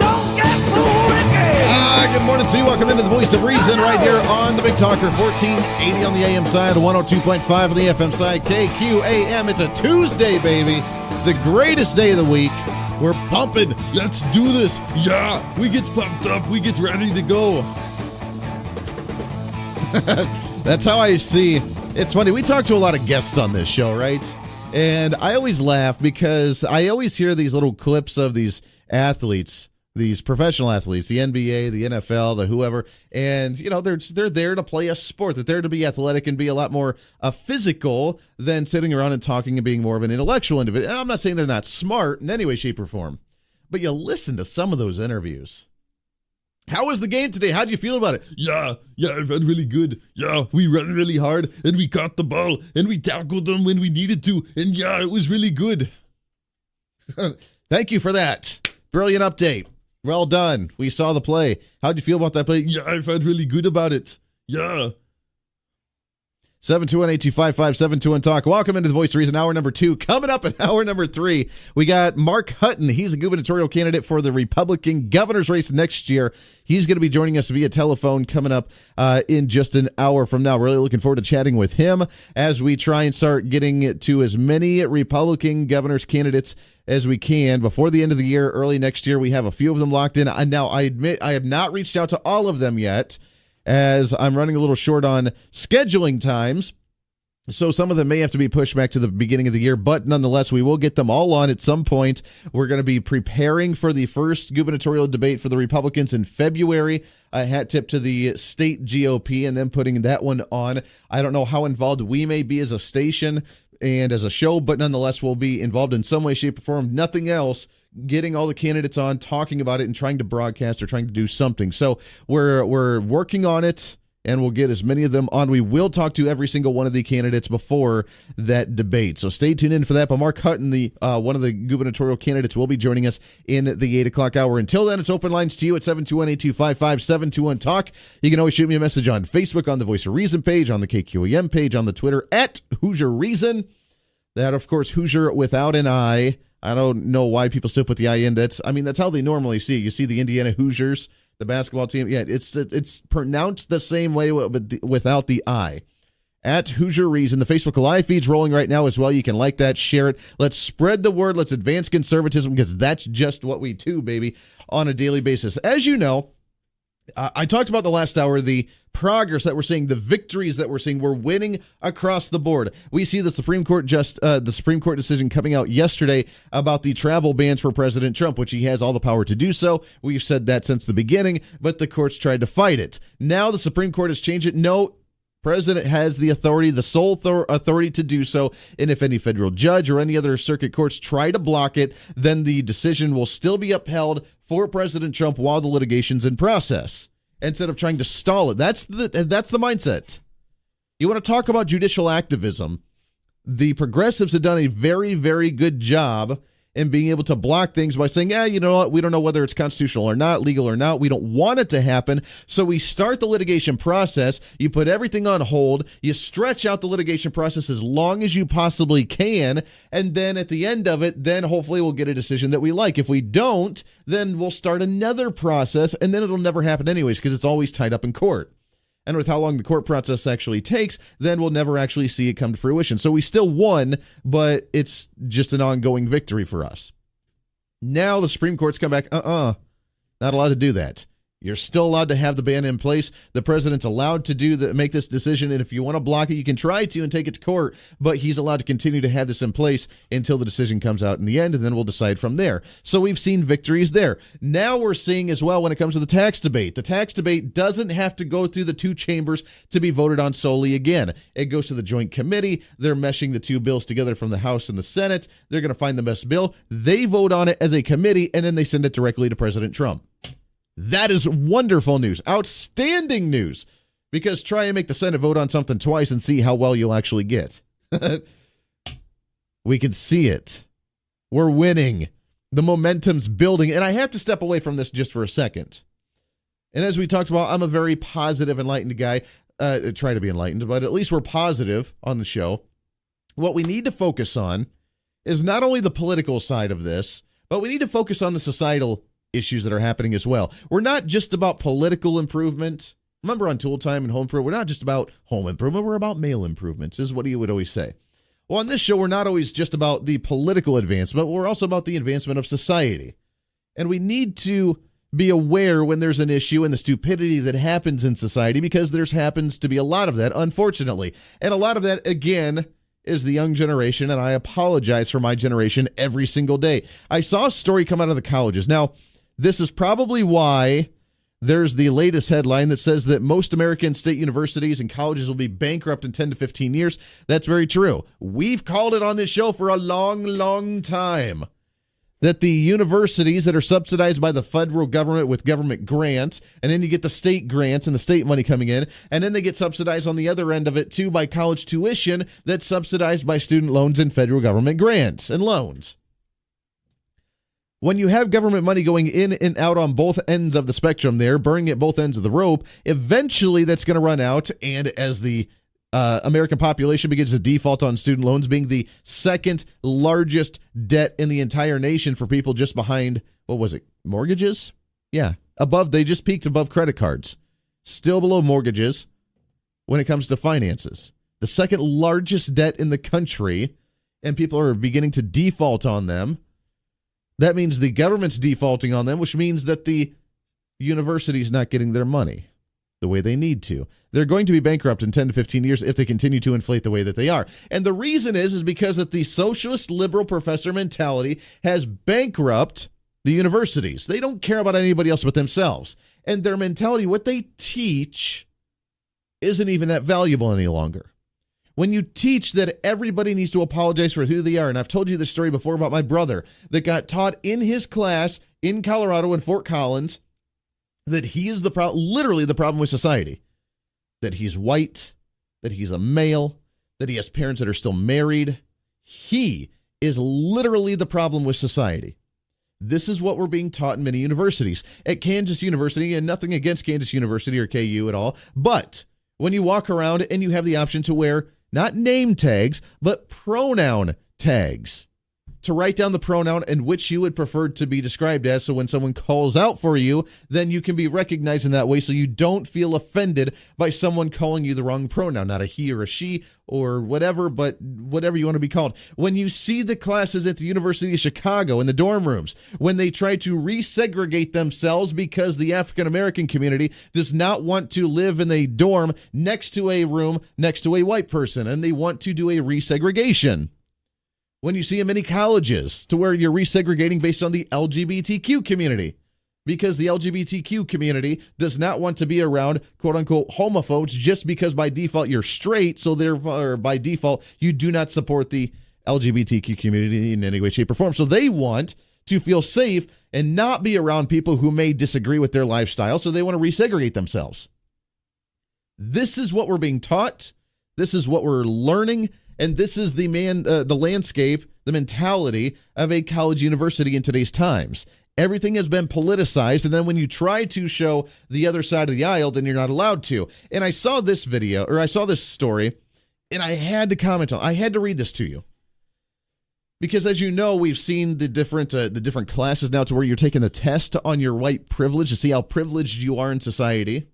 Don't get fooled again. Good morning to you. Welcome into the Voice of Reason right here on the Big Talker, 1480 on the AM side, the 102.5 on the FM side, KQAM. It's a Tuesday, baby. The greatest day of the week. We're pumping. Let's do this. Yeah, we get pumped up. We get ready to go. That's how I see. It's funny. We talk to a lot of guests on this show, right? And I always laugh because I always hear these little clips of these athletes, these professional athletes, the NBA, the NFL, the whoever, and they're there to play a sport. They're there to be athletic and be a lot more physical than sitting around and talking and being more of an intellectual individual. And I'm not saying they're not smart in any way, shape, or form, but you listen to some of those interviews, How was the game today? How'd you feel about it? Yeah, I felt really good. Yeah, we ran really hard, and we caught the ball, and we tackled them when we needed to, and yeah, it was really good. Thank you for that. Brilliant update. Well done. We saw the play. How'd you feel about that play? Yeah, I felt really good about it. Yeah. 721-8255-721 Talk. Welcome into the Voice of Reason, hour number 2. Coming up in hour number 3, we got Mark Hutton. He's a gubernatorial candidate for the Republican governor's race next year. He's going to be joining us via telephone coming up in just an hour from now. Really looking forward to chatting with him as we try and start getting to as many Republican governor's candidates as we can before the end of the year, early next year. We have a few of them locked in. Now, I admit I have not reached out to all of them yet, as I'm running a little short on scheduling times. So some of them may have to be pushed back to the beginning of the year, but nonetheless, we will get them all on at some point. We're going to be preparing for the first gubernatorial debate for the Republicans in February. A hat tip to the state GOP and then putting that one on. I don't know how involved we may be as a station and as a show, but nonetheless, we'll be involved in some way, shape, or form. Nothing else. Getting all the candidates on, talking about it, and trying to broadcast or trying to do something. So we're working on it, and we'll get as many of them on. We will talk to every single one of the candidates before that debate. So stay tuned in for that. But Mark Hutton, one of the gubernatorial candidates, will be joining us in the 8 o'clock hour. Until then, it's open lines to you at 721-8255-721-TALK. You can always shoot me a message on Facebook, on the Voice of Reason page, on the KQAM page, on the Twitter, at Hoosier Reason. That, of course, Hoosier without an I. I don't know why people still put the I in. That's how they normally see it. You see the Indiana Hoosiers, the basketball team. Yeah, it's pronounced the same way without the I. At Hoosier Reason. The Facebook Live feed's rolling right now as well. You can like that, share it. Let's spread the word. Let's advance conservatism, because that's just what we do, baby, on a daily basis. As you know, I talked about the last hour, the progress that we're seeing, the victories that we're seeing. We're winning across the board. We see the Supreme Court decision coming out yesterday about the travel bans for President Trump, which he has all the power to do so. We've said that since the beginning, but the courts tried to fight it. Now the Supreme Court has changed it. No, President has the authority, the sole authority to do so, and if any federal judge or any other circuit courts try to block it, then the decision will still be upheld for President Trump while the litigation's in process, instead of trying to stall it. That's the mindset. You want to talk about judicial activism? The progressives have done a very, very good job in being able to block things by saying, you know what, we don't know whether it's constitutional or not, legal or not. We don't want it to happen. So we start the litigation process. You put everything on hold. You stretch out the litigation process as long as you possibly can. And then at the end of it, then hopefully we'll get a decision that we like. If we don't, then we'll start another process, and then it'll never happen anyways, because it's always tied up in court. And with how long the court process actually takes, then we'll never actually see it come to fruition. So we still won, but it's just an ongoing victory for us. Now the Supreme Court's come back, not allowed to do that. You're still allowed to have the ban in place. The president's allowed to make this decision, and if you want to block it, you can try to and take it to court, but he's allowed to continue to have this in place until the decision comes out in the end, and then we'll decide from there. So we've seen victories there. Now we're seeing as well when it comes to the tax debate. The tax debate doesn't have to go through the two chambers to be voted on solely again. It goes to the joint committee. They're meshing the two bills together from the House and the Senate. They're going to find the best bill. They vote on it as a committee, and then they send it directly to President Trump. That is wonderful news, outstanding news, because try and make the Senate vote on something twice and see how well you'll actually get. We can see it. We're winning. The momentum's building, and I have to step away from this just for a second. And as we talked about, I'm a very positive, enlightened guy. Try to be enlightened, but at least we're positive on the show. What we need to focus on is not only the political side of this, but we need to focus on the societal issues that are happening as well. We're not just about political improvement. Remember on Tool Time and Home Improvement, we're not just about home improvement, we're about male improvements, is what you would always say. Well, on this show, we're not always just about the political advancement, we're also about the advancement of society. And we need to be aware when there's an issue and the stupidity that happens in society, because there happens to be a lot of that, unfortunately. And a lot of that, again, is the young generation, and I apologize for my generation every single day. I saw a story come out of the colleges. Now, this is probably why there's the latest headline that says that most American state universities and colleges will be bankrupt in 10 to 15 years. That's very true. We've called it on this show for a long, long time. that the universities that are subsidized by the federal government with government grants, and then you get the state grants and the state money coming in, and then they get subsidized on the other end of it too by college tuition that's subsidized by student loans and federal government grants and loans. When you have government money going in and out on both ends of the spectrum there, burning at both ends of the rope, eventually that's going to run out, and as the American population begins to default on student loans, being the second largest debt in the entire nation for people just behind, what was it, mortgages? Yeah, they just peaked above credit cards. Still below mortgages when it comes to finances. The second largest debt in the country, and people are beginning to default on them. That means the government's defaulting on them, which means that the university's not getting their money the way they need to. They're going to be bankrupt in 10 to 15 years if they continue to inflate the way that they are. And the reason is because that the socialist liberal professor mentality has bankrupted the universities. They don't care about anybody else but themselves. And their mentality, what they teach, isn't even that valuable any longer. When you teach that everybody needs to apologize for who they are, and I've told you this story before about my brother that got taught in his class in Colorado in Fort Collins that he is literally the problem with society, that he's white, that he's a male, that he has parents that are still married. He is literally the problem with society. This is what we're being taught in many universities. At Kansas University, and nothing against Kansas University or KU at all, but when you walk around and you have the option to wear not name tags, but pronoun tags, to write down the pronoun and which you would prefer to be described as, so when someone calls out for you, then you can be recognized in that way so you don't feel offended by someone calling you the wrong pronoun, not a he or a she or whatever, but whatever you want to be called. When you see the classes at the University of Chicago in the dorm rooms, when they try to resegregate themselves because the African American community does not want to live in a dorm next to a room next to a white person, and they want to do a resegregation. When you see in many colleges to where you're resegregating based on the LGBTQ community, because the LGBTQ community does not want to be around quote-unquote homophobes just because by default you're straight, so therefore by default you do not support the LGBTQ community in any way, shape, or form. So they want to feel safe and not be around people who may disagree with their lifestyle, so they want to resegregate themselves. This is what we're being taught. This is what we're learning. And this is the landscape, the mentality of a college university in today's times. Everything has been politicized, and then when you try to show the other side of the aisle, then you're not allowed to. And I saw this story, and I had to comment on. I had to read this to you because, as you know, we've seen the different classes now to where you're taking a test on your white privilege to see how privileged you are in society.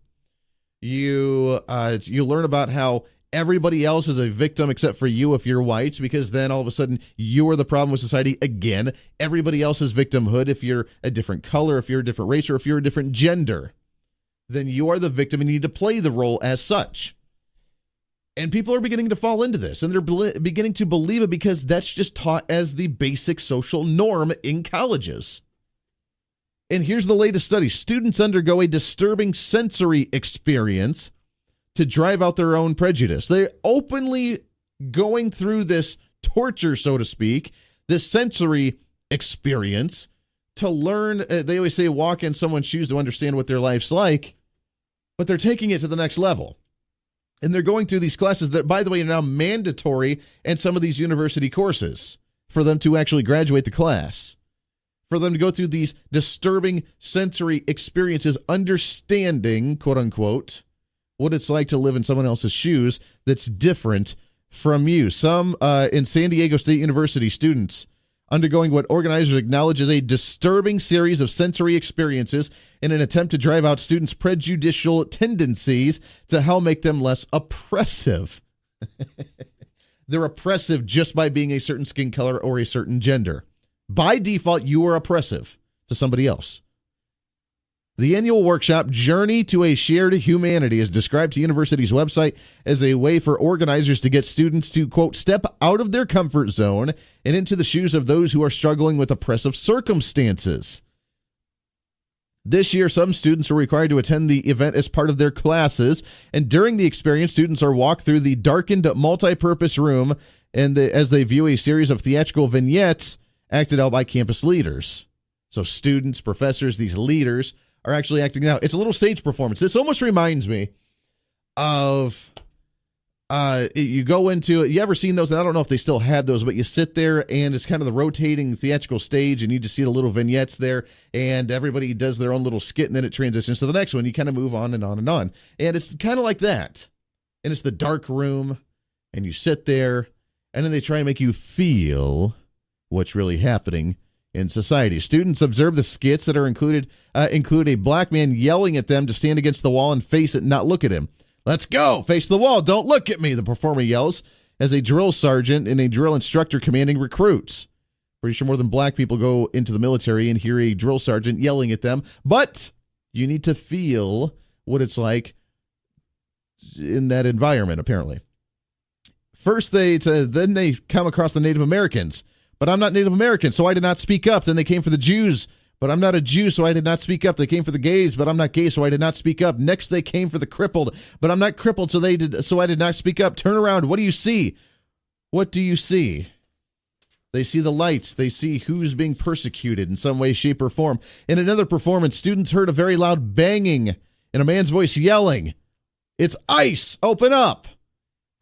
You learn about how everybody else is a victim except for you if you're white, because then all of a sudden you are the problem with society again. Everybody else is victimhood if you're a different color, if you're a different race, or if you're a different gender. Then you are the victim and you need to play the role as such. And people are beginning to fall into this, and they're beginning to believe it because that's just taught as the basic social norm in colleges. And here's the latest study. Students undergo a disturbing sensory experience to drive out their own prejudice. They're openly going through this torture, so to speak, this sensory experience to learn. They always say walk in someone's shoes to understand what their life's like, but they're taking it to the next level. And they're going through these classes that, by the way, are now mandatory in some of these university courses for them to actually graduate the class, for them to go through these disturbing sensory experiences, understanding, quote unquote, what it's like to live in someone else's shoes that's different from you. Some in San Diego State University students undergoing what organizers acknowledge as a disturbing series of sensory experiences in an attempt to drive out students' prejudicial tendencies to help make them less oppressive. They're oppressive just by being a certain skin color or a certain gender. By default, you are oppressive to somebody else. The annual workshop, Journey to a Shared Humanity, is described to university's website as a way for organizers to get students to, quote, step out of their comfort zone and into the shoes of those who are struggling with oppressive circumstances. This year, some students are required to attend the event as part of their classes, and during the experience, students are walked through the darkened multi-purpose room and as they view a series of theatrical vignettes acted out by campus leaders. So students, professors, these leaders are actually acting out. It's a little stage performance. This almost reminds me of you go into, you ever seen those? And I don't know if they still have those, but you sit there and it's kind of the rotating theatrical stage and you just see the little vignettes there and everybody does their own little skit and then it transitions to the next one. You kind of move on and on and on. And it's kind of like that. And it's the dark room and you sit there and then they try and make you feel what's really happening in society. Students observe the skits that are include a black man yelling at them to stand against the wall and face it and not look at him. Let's go. Face the wall. Don't look at me, the performer yells as a drill sergeant and a drill instructor commanding recruits. Pretty sure more than black people go into the military and hear a drill sergeant yelling at them, but you need to feel what it's like in that environment, apparently. First, then they come across the Native Americans, but I'm not Native American, so I did not speak up. Then they came for the Jews, but I'm not a Jew, so I did not speak up. They came for the gays, but I'm not gay, so I did not speak up. Next, they came for the crippled, but I'm not crippled, so I did not speak up. Turn around. What do you see? What do you see? They see the lights. They see who's being persecuted in some way, shape, or form. In another performance, students heard a very loud banging and a man's voice yelling, "It's ICE! Open up!"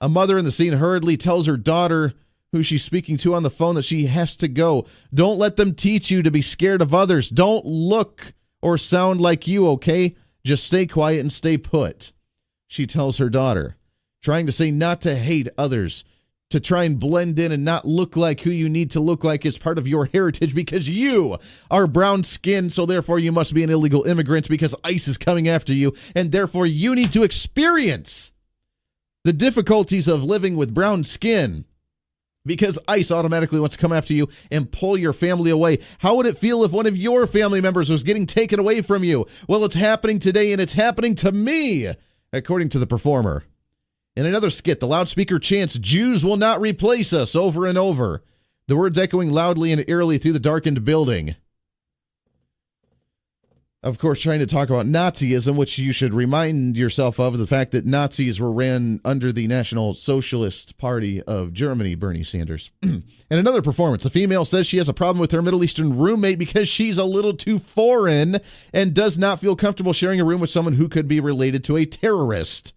A mother in the scene hurriedly tells her daughter, who she's speaking to on the phone, that she has to go. Don't let them teach you to be scared of others. Don't look or sound like you, okay? Just stay quiet and stay put, she tells her daughter, trying to say not to hate others, to try and blend in and not look like who you need to look like is part of your heritage because you are brown skinned, so therefore you must be an illegal immigrant because ICE is coming after you, and therefore you need to experience the difficulties of living with brown skin. Because ICE automatically wants to come after you and pull your family away. How would it feel if one of your family members was getting taken away from you? Well, it's happening today, and it's happening to me, according to the performer. In another skit, the loudspeaker chants, "Jews will not replace us," over and over, the words echoing loudly and eerily through the darkened building. Of course, trying to talk about Nazism, which you should remind yourself of the fact that Nazis were ran under the National Socialist Party of Germany, Bernie Sanders. In another performance, a female says she has a problem with her Middle Eastern roommate because she's a little too foreign and does not feel comfortable sharing a room with someone who could be related to a terrorist.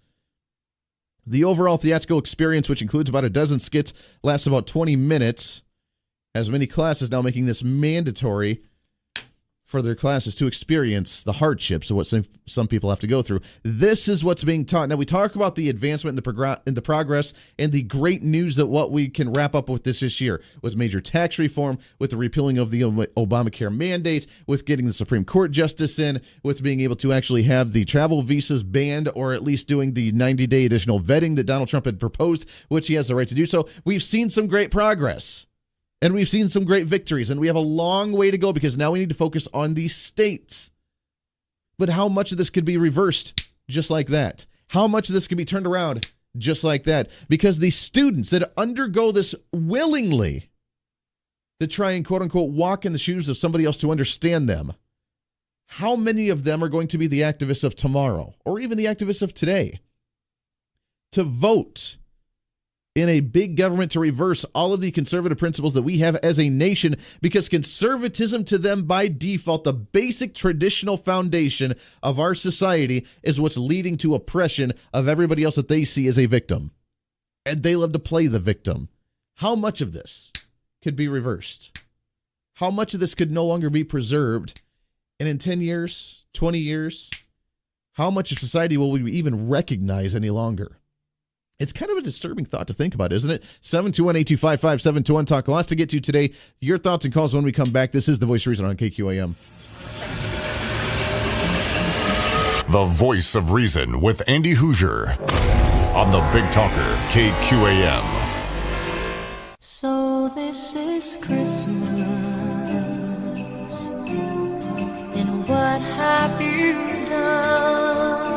The overall theatrical experience, which includes about a dozen skits, lasts about 20 minutes, has many classes now making this mandatory for their classes to experience the hardships of what some people have to go through. This is what's being taught. Now, we talk about the advancement and the progress and the great news that what we can wrap up with this year, with major tax reform, with the repealing of the Obamacare mandate, with getting the Supreme Court justice in, with being able to actually have the travel visas banned, or at least doing the 90-day additional vetting that Donald Trump had proposed, which he has the right to do so. We've seen some great progress. And we've seen some great victories, and we have a long way to go because now we need to focus on these states. But how much of this could be reversed just like that? How much of this can be turned around just like that? Because the students that undergo this willingly, that try and quote-unquote walk in the shoes of somebody else to understand them, how many of them are going to be the activists of tomorrow, or even the activists of today, to vote in a big government to reverse all of the conservative principles that we have as a nation, because conservatism to them by default, the basic traditional foundation of our society, is what's leading to oppression of everybody else that they see as a victim. And they love to play the victim. How much of this could be reversed? How much of this could no longer be preserved? And in 10 years, 20 years, how much of society will we even recognize any longer? It's kind of a disturbing thought to think about, isn't it? 721-8255-721 Talk. Lots to get to today. Your thoughts and calls when we come back. This is The Voice of Reason on KQAM. The Voice of Reason with Andy Hoosier on the Big Talker, KQAM. So this is Christmas, and what have you done?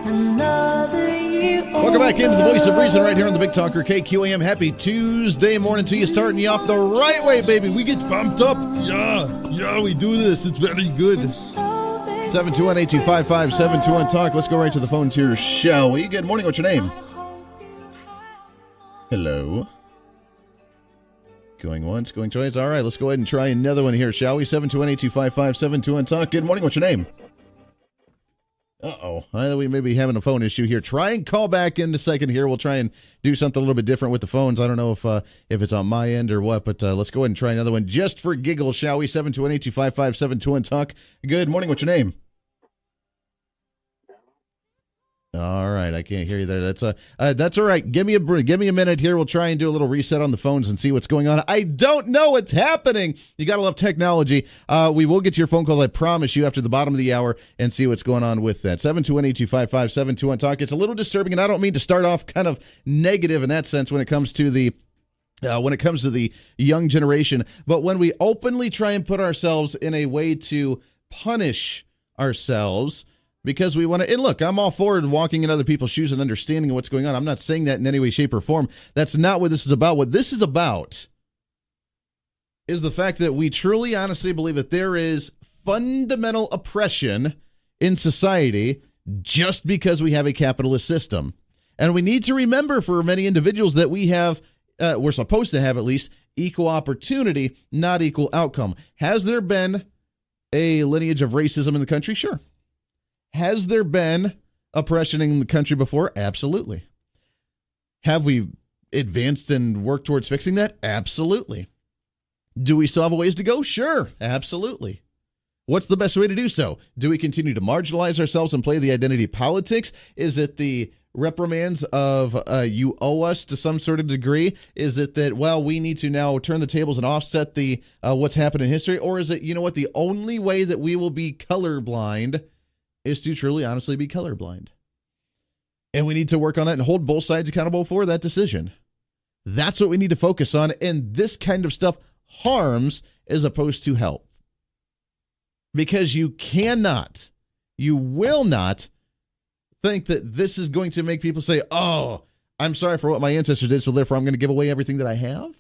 Another year. Welcome back into the Voice of Reason right here on the Big Talker, KQAM. Happy Tuesday morning to you, starting you off the right way, baby. We get pumped up. Yeah, we do this. It's very good. 721-8255-721 Talk. Let's go right to the phones here, shall we? Good morning. What's your name? Hello. Going once, going twice. All right, let's go ahead and try another one here, shall we? 728-255-7210. Good morning. What's your name? Uh-oh. We may be having a phone issue here. Try and call back in a second here. We'll try and do something a little bit different with the phones. I don't know if it's on my end or what, but let's go ahead and try another one just for giggles, shall we? 728-255-7210. Good morning. What's your name? All right, I can't hear you there. That's all right. Give me a minute here. We'll try and do a little reset on the phones and see what's going on. I don't know what's happening. You gotta love technology. We will get to your phone calls, I promise you, after the bottom of the hour and see what's going on with that. 728-255-7210 talk. It's a little disturbing, and I don't mean to start off kind of negative in that sense when it comes to the young generation, but when we openly try and put ourselves in a way to punish ourselves because we want to, and look, I'm all for walking in other people's shoes and understanding what's going on. I'm not saying that in any way, shape, or form. That's not what this is about. What this is about is the fact that we truly, honestly believe that there is fundamental oppression in society just because we have a capitalist system. And we need to remember for many individuals that we have, we're supposed to have at least, equal opportunity, not equal outcome. Has there been a lineage of racism in the country? Sure. Has there been oppression in the country before? Absolutely. Have we advanced and worked towards fixing that? Absolutely. Do we still have a ways to go? Sure. Absolutely. What's the best way to do so? Do we continue to marginalize ourselves and play the identity politics? Is it the reprimands of you owe us to some sort of degree? Is it that, well, we need to now turn the tables and offset the what's happened in history? Or is it, you know what, the only way that we will be colorblind is to truly, honestly be colorblind. And we need to work on that and hold both sides accountable for that decision. That's what we need to focus on. And this kind of stuff harms as opposed to help. Because you cannot, you will not think that this is going to make people say, oh, I'm sorry for what my ancestors did, so therefore I'm going to give away everything that I have.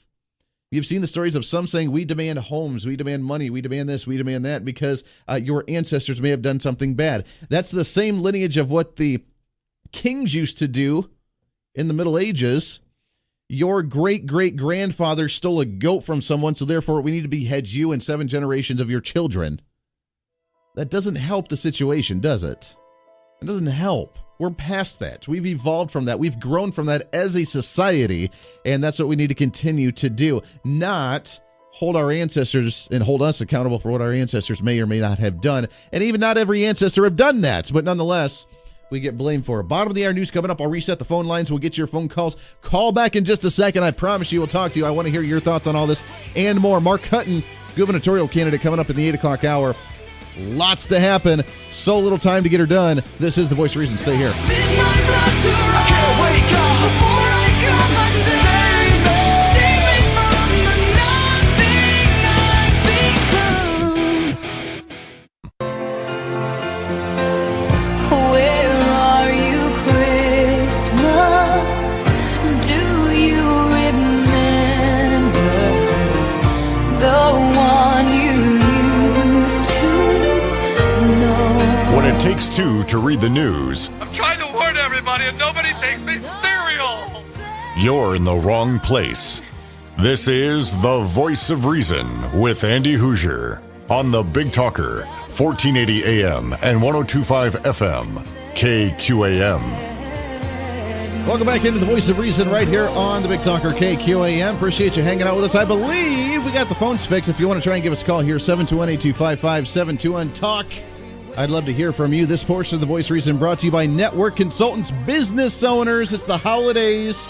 You've seen the stories of some saying, we demand homes, we demand money, we demand this, we demand that, because your ancestors may have done something bad. That's the same lineage of what the kings used to do in the Middle Ages. Your great-great-grandfather stole a goat from someone, so therefore we need to behead you and 7 generations of your children. That doesn't help the situation, does it? It doesn't help. We're past that. We've evolved from that. We've grown from that as a society, and that's what we need to continue to do. Not hold our ancestors and hold us accountable for what our ancestors may or may not have done. And even not every ancestor have done that, but nonetheless, we get blamed for it. Bottom of the hour news coming up. I'll reset the phone lines. We'll get your phone calls. Call back in just a second. I promise you we'll talk to you. I want to hear your thoughts on all this and more. Mark Hutton, gubernatorial candidate, coming up in the 8 o'clock hour. Lots to happen. So little time to get her done. This is The Voice of Reason. Stay here. Where are you, Christmas? Do you remember the one you used to know? When it takes two to read the news, I'm trying to warn everybody and nobody takes me serial. you're in the wrong place. This is The Voice of Reason with Andy Hoosier on the Big Talker, 1480 AM and 102.5 FM, KQAM. Welcome back into The Voice of Reason right here on the Big Talker KQAM. Appreciate you hanging out with us. I believe we got the phones fixed. If you want to try and give us a call here, 721-825-5721-TALK. I'd love to hear from you. This portion of The Voice of Reason brought to you by Network Consultants Business Owners. It's the holidays,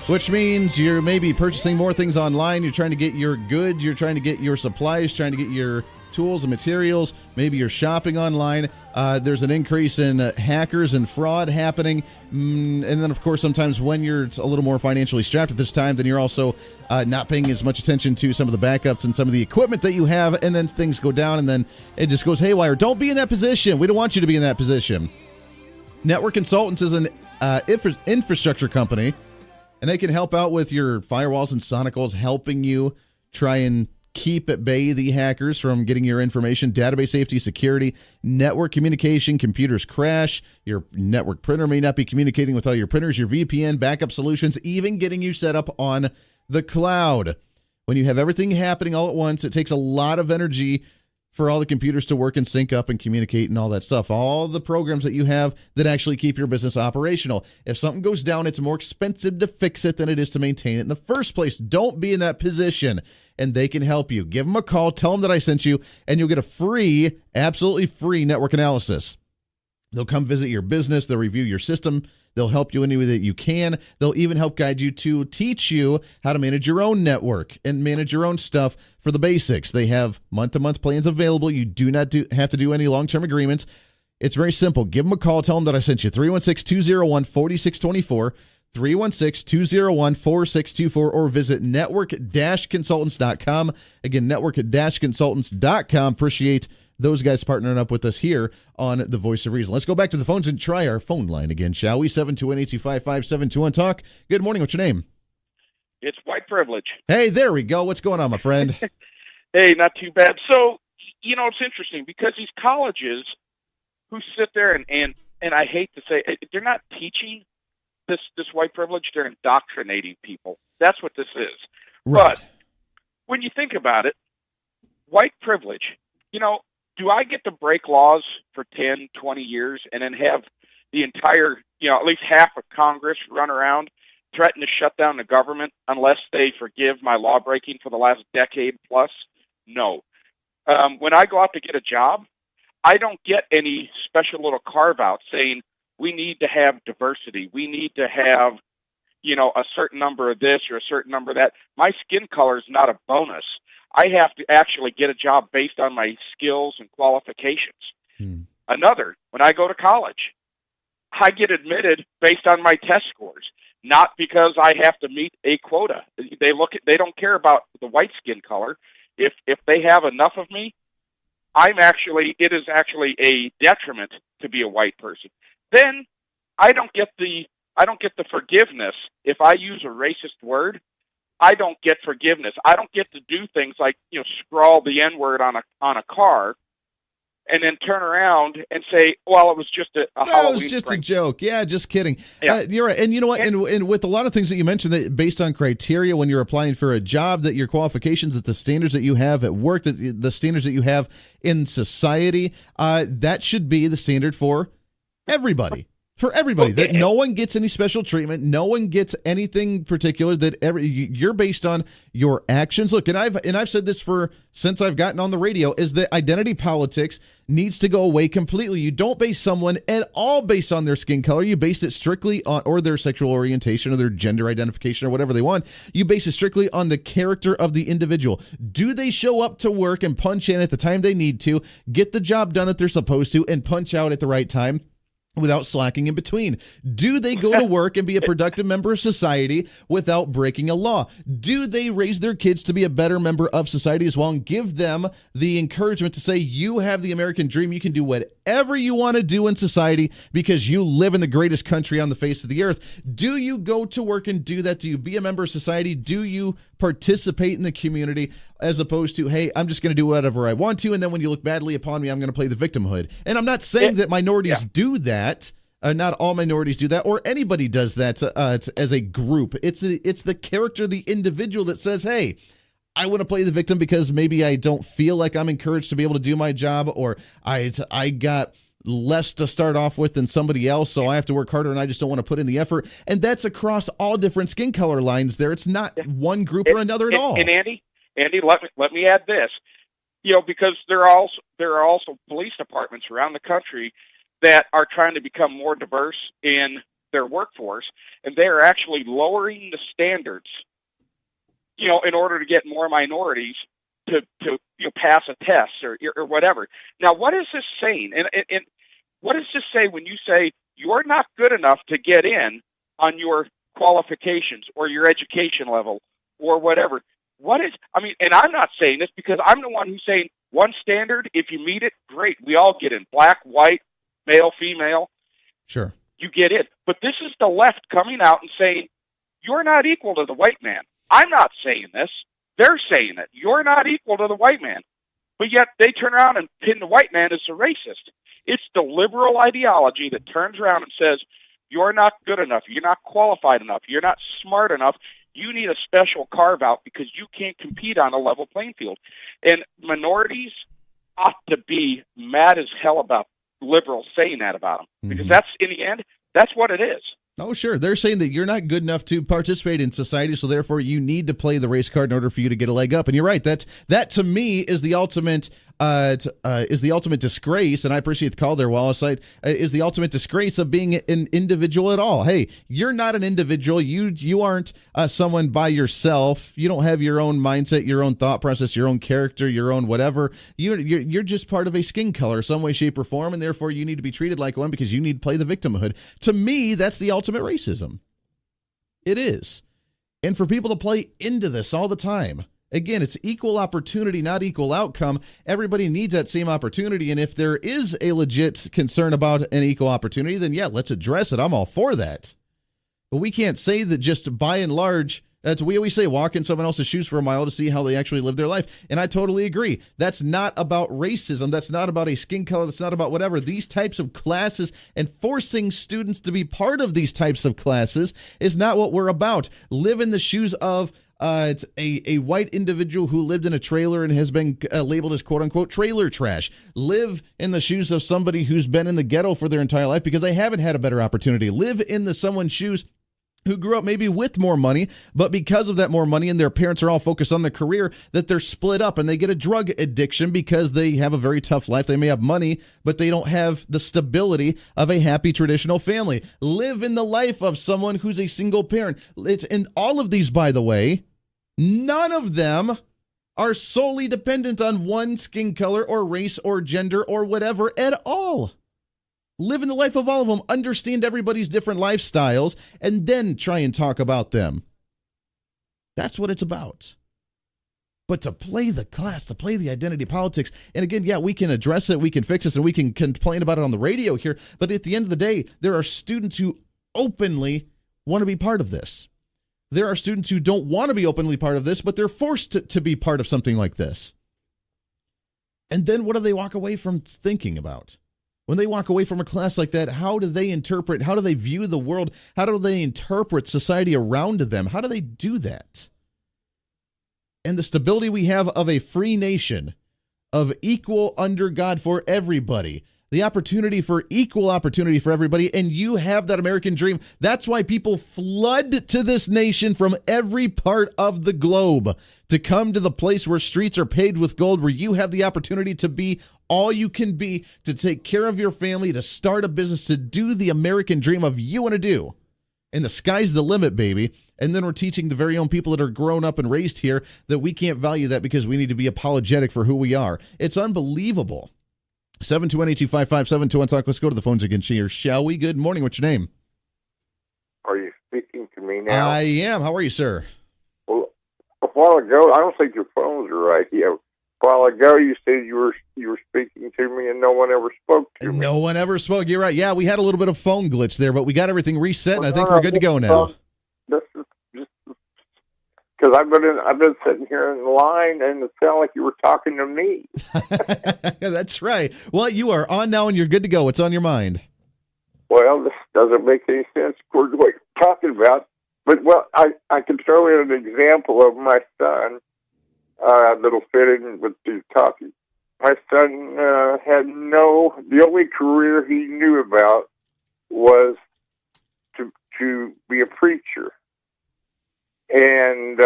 which means you're maybe purchasing more things online. You're trying to get your goods. You're trying to get your supplies, trying to get your tools and materials. Maybe you're shopping online. There's an increase in hackers and fraud happening. And then, of course, sometimes when you're a little more financially strapped at this time, then you're also not paying as much attention to some of the backups and some of the equipment that you have. And then things go down and then it just goes haywire. Don't be in that position. We don't want you to be in that position. Network Consultants is an infrastructure company, and they can help out with your firewalls and sonicals, helping you try and keep at bay the hackers from getting your information, database safety, security, network communication, computers crash, your network printer may not be communicating with all your printers, your VPN, backup solutions, even getting you set up on the cloud. When you have everything happening all at once, it takes a lot of energy for all the computers to work and sync up and communicate and all that stuff. All the programs that you have that actually keep your business operational. If something goes down, it's more expensive to fix it than it is to maintain it in the first place. Don't be in that position, and they can help you. Give them a call, tell them that I sent you, and you'll get a free, absolutely free network analysis. They'll come visit your business. They'll review your system. They'll help you any way that you can. They'll even help guide you to teach you how to manage your own network and manage your own stuff for the basics. They have month-to-month plans available. You do not have to do any long-term agreements. It's very simple. Give them a call. Tell them that I sent you. 316-201-4624, 316-201-4624, or visit network-consultants.com. Again, network-consultants.com. Appreciate those guys partnering up with us here on The Voice of Reason. Let's go back to the phones and try our phone line again, shall we? 721-825-5721. Talk. Good morning. What's your name? It's white privilege. Hey, there we go. What's going on, my friend? Hey, not too bad. So, it's interesting because these colleges who sit there and I hate to say, they're not teaching this white privilege. They're indoctrinating people. That's what this is. Right. But when you think about it, white privilege, do I get to break laws for 10, 20 years and then have the entire, at least half of Congress run around threaten to shut down the government unless they forgive my law breaking for the last decade plus? No. When I go out to get a job, I don't get any special little carve out saying we need to have diversity. We need to have, a certain number of this or a certain number of that. My skin color is not a bonus. I have to actually get a job based on my skills and qualifications. Another, when I go to college, I get admitted based on my test scores, not because I have to meet a quota. They don't care about the white skin color. If they have enough of me, it is actually a detriment to be a white person. Then I don't get the forgiveness if I use a racist word. I don't get forgiveness. I don't get to do things like, scrawl the N-word on a car and then turn around and say, well, it was just a Halloween it was just prank. a joke. Yeah, just kidding. Yeah. You're right. And you know what? And with a lot of things that you mentioned, that based on criteria when you're applying for a job, that your qualifications, that the standards that you have at work, that the standards that you have in society, that should be the standard for everybody. For everybody, that no one gets any special treatment, no one gets anything particular. That you're based on your actions. Look, and I've said this since I've gotten on the radio, is that identity politics needs to go away completely. You don't base someone at all based on their skin color. You base it strictly on or their sexual orientation or their gender identification or whatever they want. You base it strictly on the character of the individual. Do they show up to work and punch in at the time they need to, get the job done that they're supposed to, and punch out at the right time without slacking in between? Do they go to work and be a productive member of society without breaking a law? Do they raise their kids to be a better member of society as well and give them the encouragement to say, you have the American dream, you can do whatever you want to do in society because you live in the greatest country on the face of the earth? Do you go to work and do that? Do you be a member of society? Do you participate in the community, as opposed to, hey, I'm just going to do whatever I want to, and then when you look badly upon me, I'm going to play the victimhood? And I'm not saying that minorities do that. Not all minorities do that, or anybody does that as a group. It's the character of the individual that says, hey, I want to play the victim because maybe I don't feel like I'm encouraged to be able to do my job, or I got less to start off with than somebody else, so I have to work harder and I just don't want to put in the effort. And that's across all different skin color lines there. It's not one group or another at all. And Andy, let me add this. Because there are also police departments around the country that are trying to become more diverse in their workforce, and they are actually lowering the standards, in order to get more minorities to pass a test or whatever. Now, what is this saying? And what does this say when you say you're not good enough to get in on your qualifications or your education level or whatever? And I'm not saying this because I'm the one who's saying one standard, if you meet it, great. We all get in. Black, white, male, female. Sure. You get in. But this is the left coming out and saying, you're not equal to the white man. I'm not saying this. They're saying it. You're not equal to the white man. But yet they turn around and pin the white man as a racist. It's the liberal ideology that turns around and says, you're not good enough. You're not qualified enough. You're not smart enough. you need a special carve out because you can't compete on a level playing field. And minorities ought to be mad as hell about liberals saying that about them, because that's, in the end, that's what it is. Oh, sure. They're saying that you're not good enough to participate in society, so therefore you need to play the race card in order for you to get a leg up. And you're right. That to me is the ultimate disgrace. And I appreciate the call there, Wallace. Is the ultimate disgrace of being an individual at all. Hey, you're not an individual. You aren't someone by yourself. You don't have your own mindset, your own thought process, your own character, your own whatever. You're just part of a skin color, some way, shape, or form, and therefore you need to be treated like one because you need to play the victimhood. To me, that's the ultimate racism. It is. And for people to play into this all the time, again, it's equal opportunity, not equal outcome. Everybody needs that same opportunity. And if there is a legit concern about an equal opportunity, then yeah, let's address it. I'm all for that. But we can't say that just by and large, we always say walk in someone else's shoes for a mile to see how they actually live their life. And I totally agree. That's not about racism. That's not about a skin color. That's not about whatever. These types of classes and forcing students to be part of these types of classes is not what we're about. Live in the shoes of it's a white individual who lived in a trailer and has been labeled as quote-unquote trailer trash. Live in the shoes of somebody who's been in the ghetto for their entire life because they haven't had a better opportunity. Live in someone's shoes who grew up maybe with more money, but because of that more money and their parents are all focused on their career, that they're split up and they get a drug addiction because they have a very tough life. They may have money, but they don't have the stability of a happy traditional family. Live in the life of someone who's a single parent. And all of these, by the way, none of them are solely dependent on one skin color or race or gender or whatever at all. Live in the life of all of them, understand everybody's different lifestyles, and then try and talk about them. That's what it's about. But to play the class, to play the identity politics, and again, yeah, we can address it, we can fix this, and we can complain about it on the radio here, but at the end of the day, there are students who openly want to be part of this. There are students who don't want to be openly part of this, but they're forced to be part of something like this. And then what do they walk away from thinking about? When they walk away from a class like that, how do they interpret, how do they view the world? How do they interpret society around them? How do they do that? And the stability we have of a free nation, of equal under God for everybody, the opportunity for equal opportunity for everybody, and you have that American dream. That's why people flood to this nation from every part of the globe to come to the place where streets are paved with gold, where you have the opportunity to be all you can be, to take care of your family, to start a business, to do the American dream of you want to do. And the sky's the limit, baby. And then we're teaching the very own people that are grown up and raised here that we can't value that because we need to be apologetic for who we are. It's unbelievable. 721-8255-721. Let's go to the phones again here, shall we? Good morning. What's your name? Are you speaking to me now? I am. How are you, sir? Well, a while ago, I don't think your phones are right. Yeah, a while ago, you said you were speaking to me, and no one ever spoke to me. No one ever spoke. You're right. Yeah, we had a little bit of phone glitch there, but we got everything reset, and I think we're good to go now. This is just because I've been sitting here in line, and it sounded like you were talking to me. That's right. Well, you are on now, and you're good to go. What's on your mind? Well, this doesn't make any sense for what you're talking about. But, well, I can throw in an example of my son that'll fit in with the talking. My son had the only career he knew about was to be a preacher. And,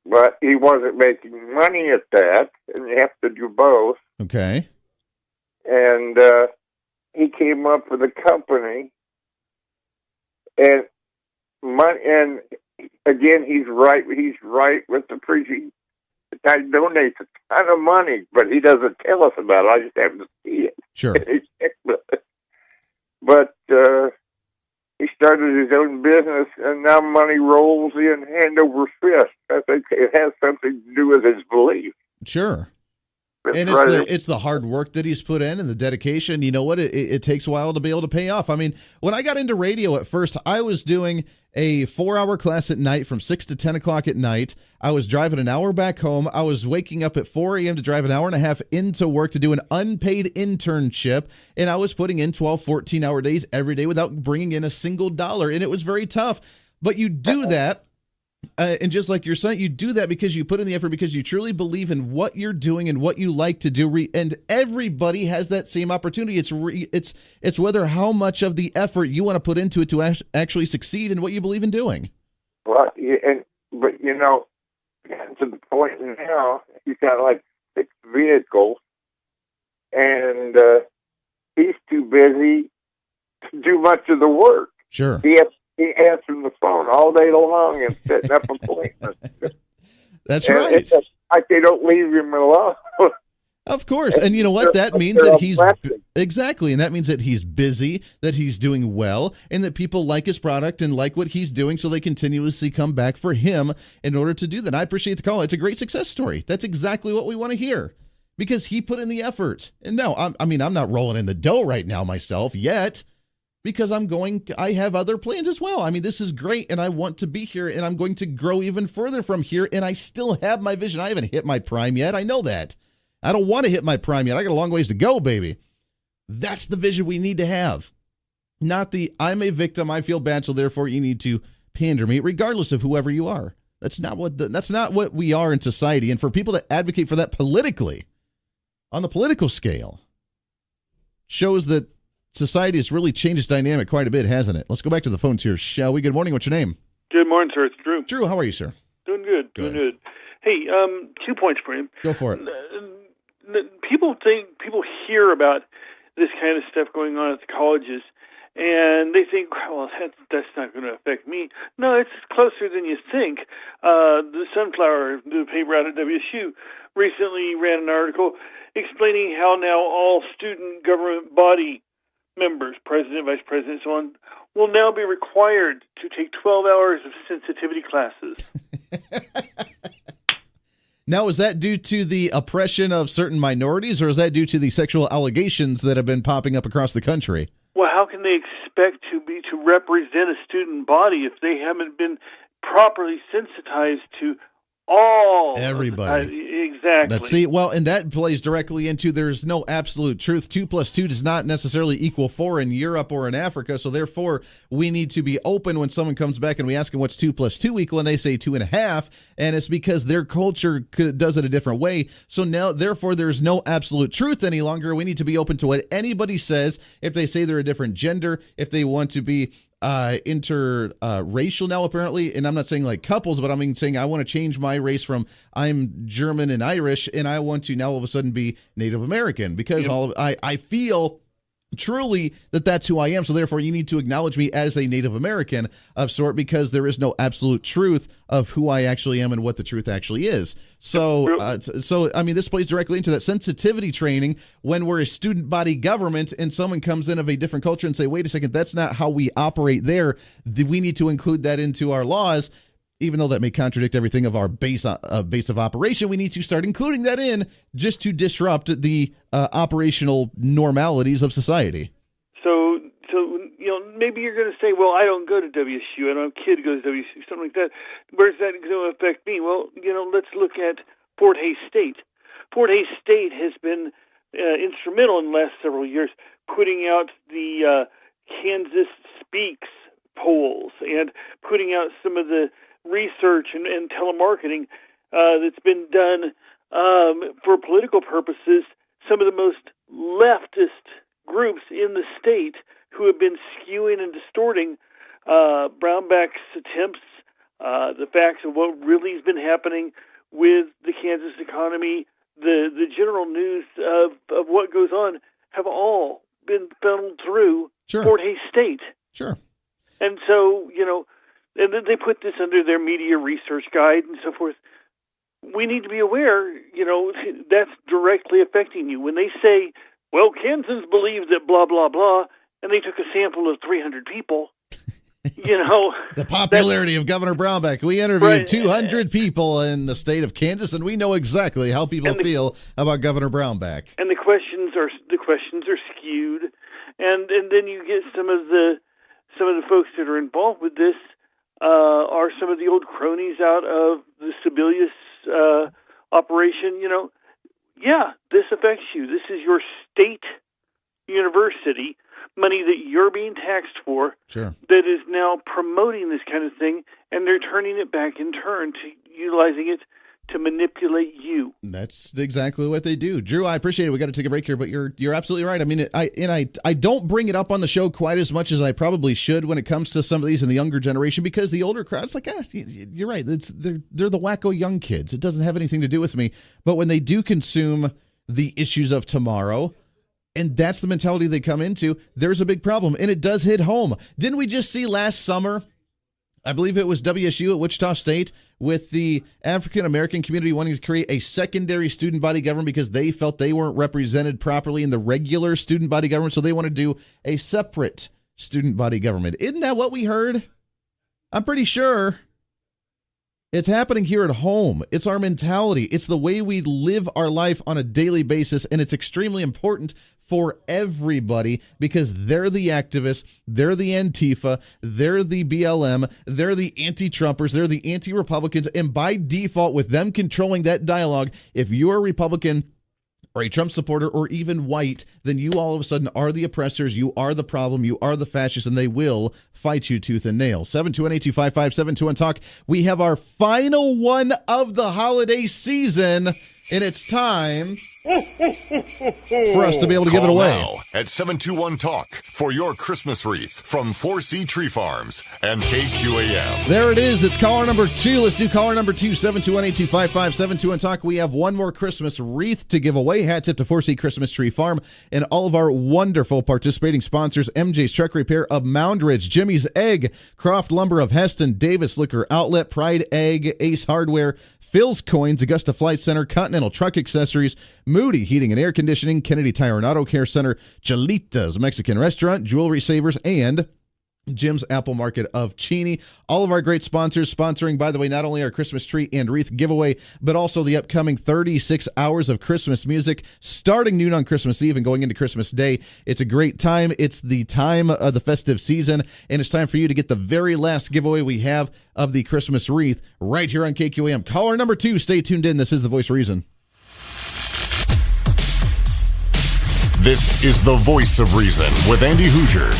but he wasn't making money at that, and you have to do both. Okay. And he came up with a company, and again, he's right with the preaching. The guy donates a ton of money, but he doesn't tell us about it. I just have to see it. Sure. But he started his own business, and now money rolls in hand over fist. I think it has something to do with his belief. Sure. And it's the hard work that he's put in and the dedication. You know what? It takes a while to be able to pay off. I mean, when I got into radio at first, I was doing a 4-hour class at night from 6 to 10 o'clock at night. I was driving an hour back home. I was waking up at 4 a.m. to drive an hour and a half into work to do an unpaid internship. And I was putting in 12, 14-hour days every day without bringing in a single dollar. And it was very tough. But you do that, and just like your son, you do that because you put in the effort, because you truly believe in what you're doing and what you like to do. And everybody has that same opportunity. It's whether how much of the effort you want to put into it to actually succeed in what you believe in doing. Well, but to the point now, he's got like 6 vehicles, and he's too busy to do much of the work. Sure. He answers the phone all day long and setting up appointments. That's and right. It's like they don't leave him alone. Of course. And you know what? That means that he's exactly. And that means that he's busy, that he's doing well, and that people like his product and like what he's doing. So they continuously come back for him in order to do that. I appreciate the call. It's a great success story. That's exactly what we want to hear, because he put in the effort. And no, I'm not rolling in the dough right now myself yet, because I have other plans as well. I mean, this is great, and I want to be here, and I'm going to grow even further from here. And I still have my vision. I haven't hit my prime yet. I know that. I don't want to hit my prime yet. I got a long ways to go, baby. That's the vision we need to have. Not the, I'm a victim, I feel bad, so therefore you need to pander me, regardless of whoever you are. That's not what we are in society. And for people to advocate for that politically, on the political scale, shows that society has really changed its dynamic quite a bit, hasn't it? Let's go back to the phones here, shall we? Good morning. What's your name? Good morning, sir. It's Drew. Drew, how are you, sir? Doing good. Doing good. Hey, 2 points for you. Go for it. People hear about this kind of stuff going on at the colleges, and they think, well, that's not going to affect me. No, it's closer than you think. The Sunflower, the paper out at WSU, recently ran an article explaining how now all student government body members, president, vice president, so on, will now be required to take 12 hours of sensitivity classes. Now, is that due to the oppression of certain minorities, or is that due to the sexual allegations that have been popping up across the country? Well, how can they expect to represent a student body if they haven't been properly sensitized to all everybody? Exactly. And that plays directly into there's no absolute truth. 2 + 2 does not necessarily equal 4 in Europe or in Africa. So therefore, we need to be open when someone comes back and we ask them what's 2 + 2 equal, and they say 2.5, and it's because their culture does it a different way. So now, therefore, there's no absolute truth any longer. We need to be open to what anybody says. If they say they're a different gender, if they want to be interracial now, apparently, and I'm not saying like couples, but I'm saying I want to change my race from I'm German and Irish, and I want to now all of a sudden be Native American, because I feel truly that's who I am. So therefore, you need to acknowledge me as a Native American of sort, because there is no absolute truth of who I actually am and what the truth actually is. So, I mean, this plays directly into that sensitivity training when we're a student body government and someone comes in of a different culture and say, wait a second, that's not how we operate there. We need to include that into our laws. Even though that may contradict everything of our base of operation, we need to start including that in just to disrupt the operational normalities of society. So maybe you're going to say, well, I don't go to WSU, I don't have a kid who goes to WSU, something like that. Where's that going to affect me? Well, let's look at Fort Hays State. Fort Hays State has been instrumental in the last several years putting out the Kansas Speaks polls and putting out some of the research and telemarketing that's been done for political purposes. Some of the most leftist groups in the state who have been skewing and distorting Brownback's attempts, the facts of what really has been happening with the Kansas economy, the general news of what goes on, have all been funneled through Fort Hays State. Sure. And so, and then they put this under their media research guide and so forth. We need to be aware, that's directly affecting you. When they say, well, Kansans believe that blah, blah, blah, and they took a sample of 300 people, The popularity of Governor Brownback. We interviewed 200 people in the state of Kansas, and we know exactly how people feel about Governor Brownback. And the questions are skewed. And then you get some of the folks that are involved with this are some of the old cronies out of the Sebelius operation. This affects you. This is your state university, money that you're being taxed for, Sure. that is now promoting this kind of thing, and they're turning it back in turn to utilizing it to manipulate you. That's exactly what they do. Drew, I appreciate it. We got to take a break here, but you're absolutely right. I mean, I don't bring it up on the show quite as much as I probably should when it comes to some of these in the younger generation, because the older crowd's like, you're right. They're the wacko young kids. It doesn't have anything to do with me. But when they do consume the issues of tomorrow, and that's the mentality they come into, there's a big problem, and it does hit home. Didn't we just see last summer, I believe it was WSU at Wichita State, with the African-American community wanting to create a secondary student body government because they felt they weren't represented properly in the regular student body government, so they want to do a separate student body government. Isn't that what we heard? I'm pretty sure. It's happening here at home. It's our mentality. It's the way we live our life on a daily basis, and it's extremely important for everybody because they're the activists, they're the Antifa, they're the BLM, they're the anti-Trumpers, they're the anti-Republicans, and by default, with them controlling that dialogue, if you're a Republican or a Trump supporter or even white, then you all of a sudden are the oppressors, you are the problem, you are the fascists, and they will fight you tooth and nail. 721-8255-721-TALK. We have our final one of the holiday season, and it's time for us to be able to give it Call away. now at 721-TALK for your Christmas wreath from 4C Tree Farms and KQAM. There it is. It's caller number 2. Let's do caller number 2, 721-8255-721-TALK. We have one more Christmas wreath to give away. Hat tip to 4C Christmas Tree Farm and all of our wonderful participating sponsors: MJ's Truck Repair of Moundridge, Jimmy's Egg, Croft Lumber of Heston, Davis Liquor Outlet, Pride Egg, Ace Hardware, Phil's Coins, Augusta Flight Center, Continental Truck Accessories, Moody Heating and Air Conditioning, Kennedy Tire and Auto Care Center, Chalita's Mexican Restaurant, Jewelry Savers, and Jim's Apple Market of Cheney. All of our great sponsors sponsoring, by the way, not only our Christmas tree and wreath giveaway, but also the upcoming 36 hours of Christmas music starting noon on Christmas Eve and going into Christmas Day. It's a great time. It's the time of the festive season, and it's time for you to get the very last giveaway we have of the Christmas wreath right here on KQAM. Caller number 2, stay tuned in. This is The Voice of Reason. This is the Voice of Reason with Andy Hoosier.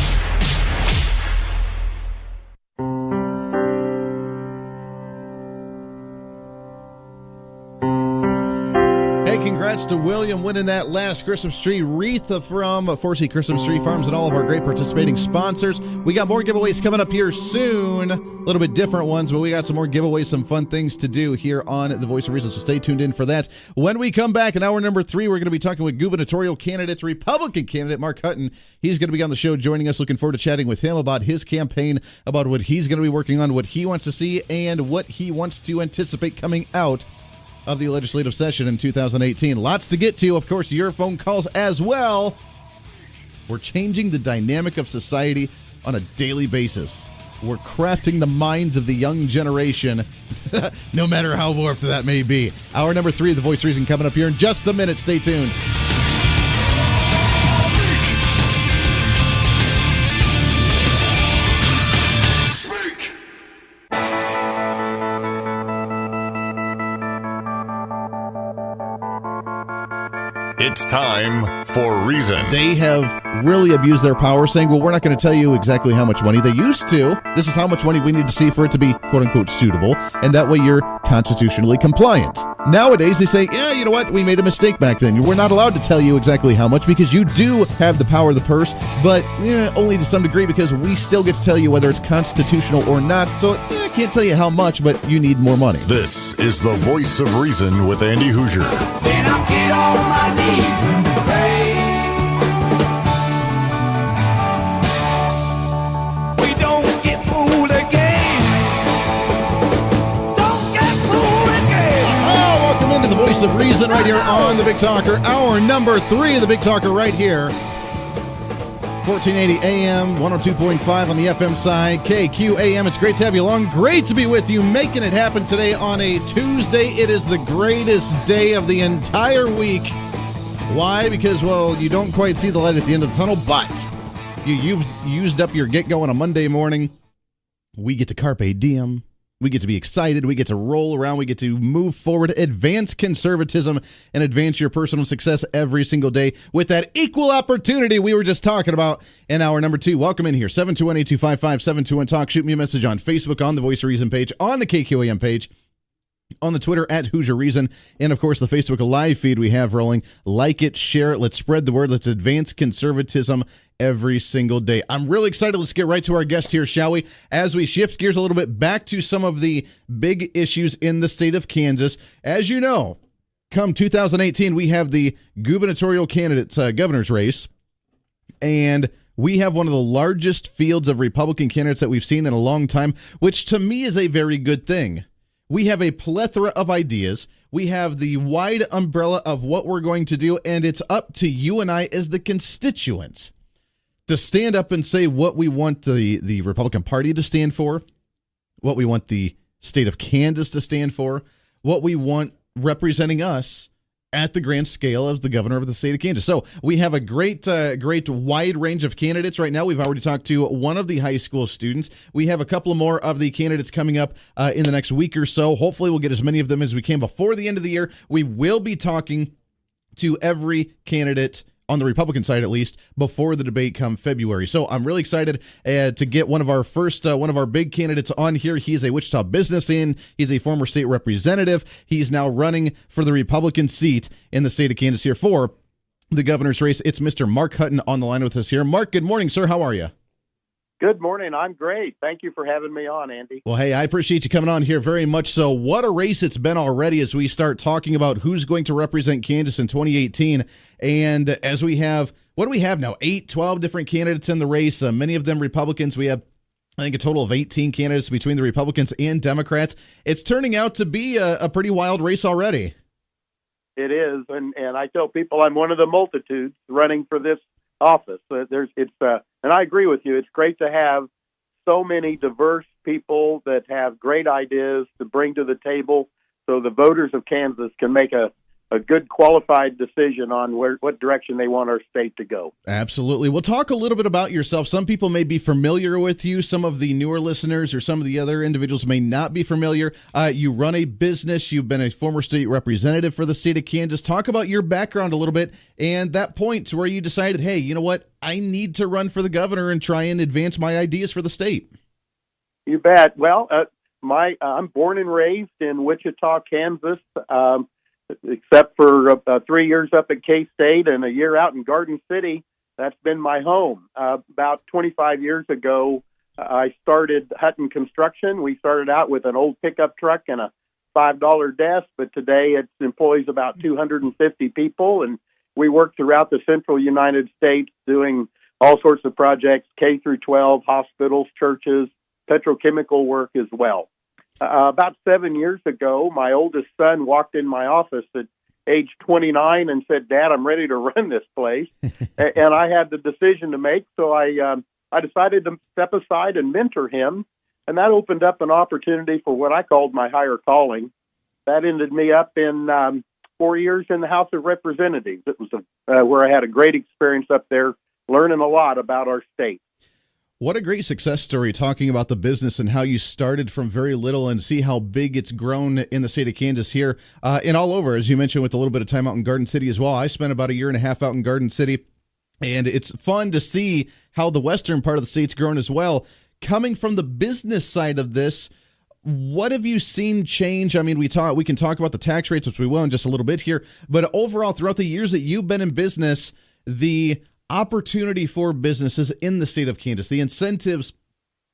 Congrats to William winning that last Christmas tree wreath from 4C Christmas Tree Farms and all of our great participating sponsors. We got more giveaways coming up here soon. A little bit different ones, but we got some more giveaways, some fun things to do here on The Voice of Reason, so stay tuned in for that. When we come back in hour number 3, we're going to be talking with gubernatorial candidate, Republican candidate Mark Hutton. He's going to be on the show joining us. Looking forward to chatting with him about his campaign, about what he's going to be working on, what he wants to see, and what he wants to anticipate coming out of the legislative session in 2018. Lots to get to. Of course, your phone calls as well. We're changing the dynamic of society on a daily basis. We're crafting the minds of the young generation, no matter how warped that may be. Hour number 3 of The Voice of Reason coming up here in just a minute. Stay tuned. It's time for Reason. They have really abused their power, saying, well, we're not going to tell you exactly how much money. They used to. This is how much money we need to see for it to be, quote-unquote, suitable, and that way you're constitutionally compliant. Nowadays, they say, yeah, you know what? We made a mistake back then. We're not allowed to tell you exactly how much because you do have the power of the purse, but only to some degree because we still get to tell you whether it's constitutional or not. So I can't tell you how much, but you need more money. This is The Voice of Reason with Andy Hoosier. Then I get on my knees and pray. We don't get fooled again. Don't get fooled again. Oh, welcome into The Voice of Reason right here on The Big Talker. Hour number 3 of The Big Talker right here. 1480 AM, 102.5 on the FM side, KQAM. It's great to have you along. Great to be with you, making it happen today on a Tuesday. It is the greatest day of the entire week. Why? Because, well, you don't quite see the light at the end of the tunnel, but you've used up your get-go on a Monday morning. We get to carpe diem. We get to be excited. We get to roll around. We get to move forward, advance conservatism, and advance your personal success every single day with that equal opportunity we were just talking about in hour number 2. Welcome in here, 721-8255-721-TALK. Shoot me a message on Facebook, on the Voice of Reason page, on the KQAM page, on the Twitter at Hoosier Reason, and of course the Facebook live feed we have rolling. Like it, share it, let's spread the word, let's advance conservatism every single day. I'm really excited. Let's get right to our guest here, shall we? As we shift gears a little bit back to some of the big issues in the state of Kansas. As you know, come 2018, we have the gubernatorial candidates governor's race, and we have one of the largest fields of Republican candidates that we've seen in a long time, which to me is a very good thing. We have a plethora of ideas. We have the wide umbrella of what we're going to do, and it's up to you and I as the constituents to stand up and say what we want the Republican Party to stand for, what we want the state of Kansas to stand for, what we want representing us at the grand scale as the governor of the state of Kansas. So we have a great wide range of candidates right now. We've already talked to one of the high school students. We have a couple more of the candidates coming up in the next week or so. Hopefully we'll get as many of them as we can before the end of the year. We will be talking to every candidate on the Republican side, at least, before the debate come February. So I'm really excited to get one of our big candidates on here. He's a Wichita businessman. He's a former state representative. He's now running for the Republican seat in the state of Kansas here for the governor's race. It's Mr. Mark Hutton on the line with us here. Mark, good morning, sir. How are you? Good morning. I'm great. Thank you for having me on, Andy. Well, hey, I appreciate you coming on here very much so. What a race it's been already as we start talking about who's going to represent Kansas in 2018. And as we have, what do we have now? 12 different candidates in the race, many of them Republicans. We have, I think, a total of 18 candidates between the Republicans and Democrats. It's turning out to be a pretty wild race already. It is. And I tell people I'm one of the multitudes running for this office. And I agree with you. It's great to have so many diverse people that have great ideas to bring to the table so the voters of Kansas can make a good qualified decision on what direction they want our state to go. Absolutely. We'll talk a little bit about yourself. Some people may be familiar with you. Some of the newer listeners or some of the other individuals may not be familiar. You run a business. You've been a former state representative for the state of Kansas. Talk about your background a little bit and that point where you decided, hey, you know what? I need to run for the governor and try and advance my ideas for the state. You bet. Well, I'm born and raised in Wichita, Kansas. Except for 3 years up at K-State and a year out in Garden City, that's been my home. About 25 years ago, I started Hutton Construction. We started out with an old pickup truck and a $5 desk, but today it employs about 250 people, and we work throughout the central United States doing all sorts of projects, K through 12, hospitals, churches, petrochemical work as well. About 7 years ago, my oldest son walked in my office at age 29 and said, "Dad, I'm ready to run this place." And I had the decision to make, so I decided to step aside and mentor him, and that opened up an opportunity for what I called my higher calling. That ended me up in 4 years in the House of Representatives. It was where I had a great experience up there, learning a lot about our state. What a great success story, talking about the business and how you started from very little and see how big it's grown in the state of Kansas here and all over, as you mentioned, with a little bit of time out in Garden City as well. I spent about a year and a half out in Garden City, and it's fun to see how the western part of the state's grown as well. Coming from the business side of this, what have you seen change? I mean, we can talk about the tax rates, which we will in just a little bit here, but overall, throughout the years that you've been in business, the opportunity for businesses in the state of Kansas, the incentives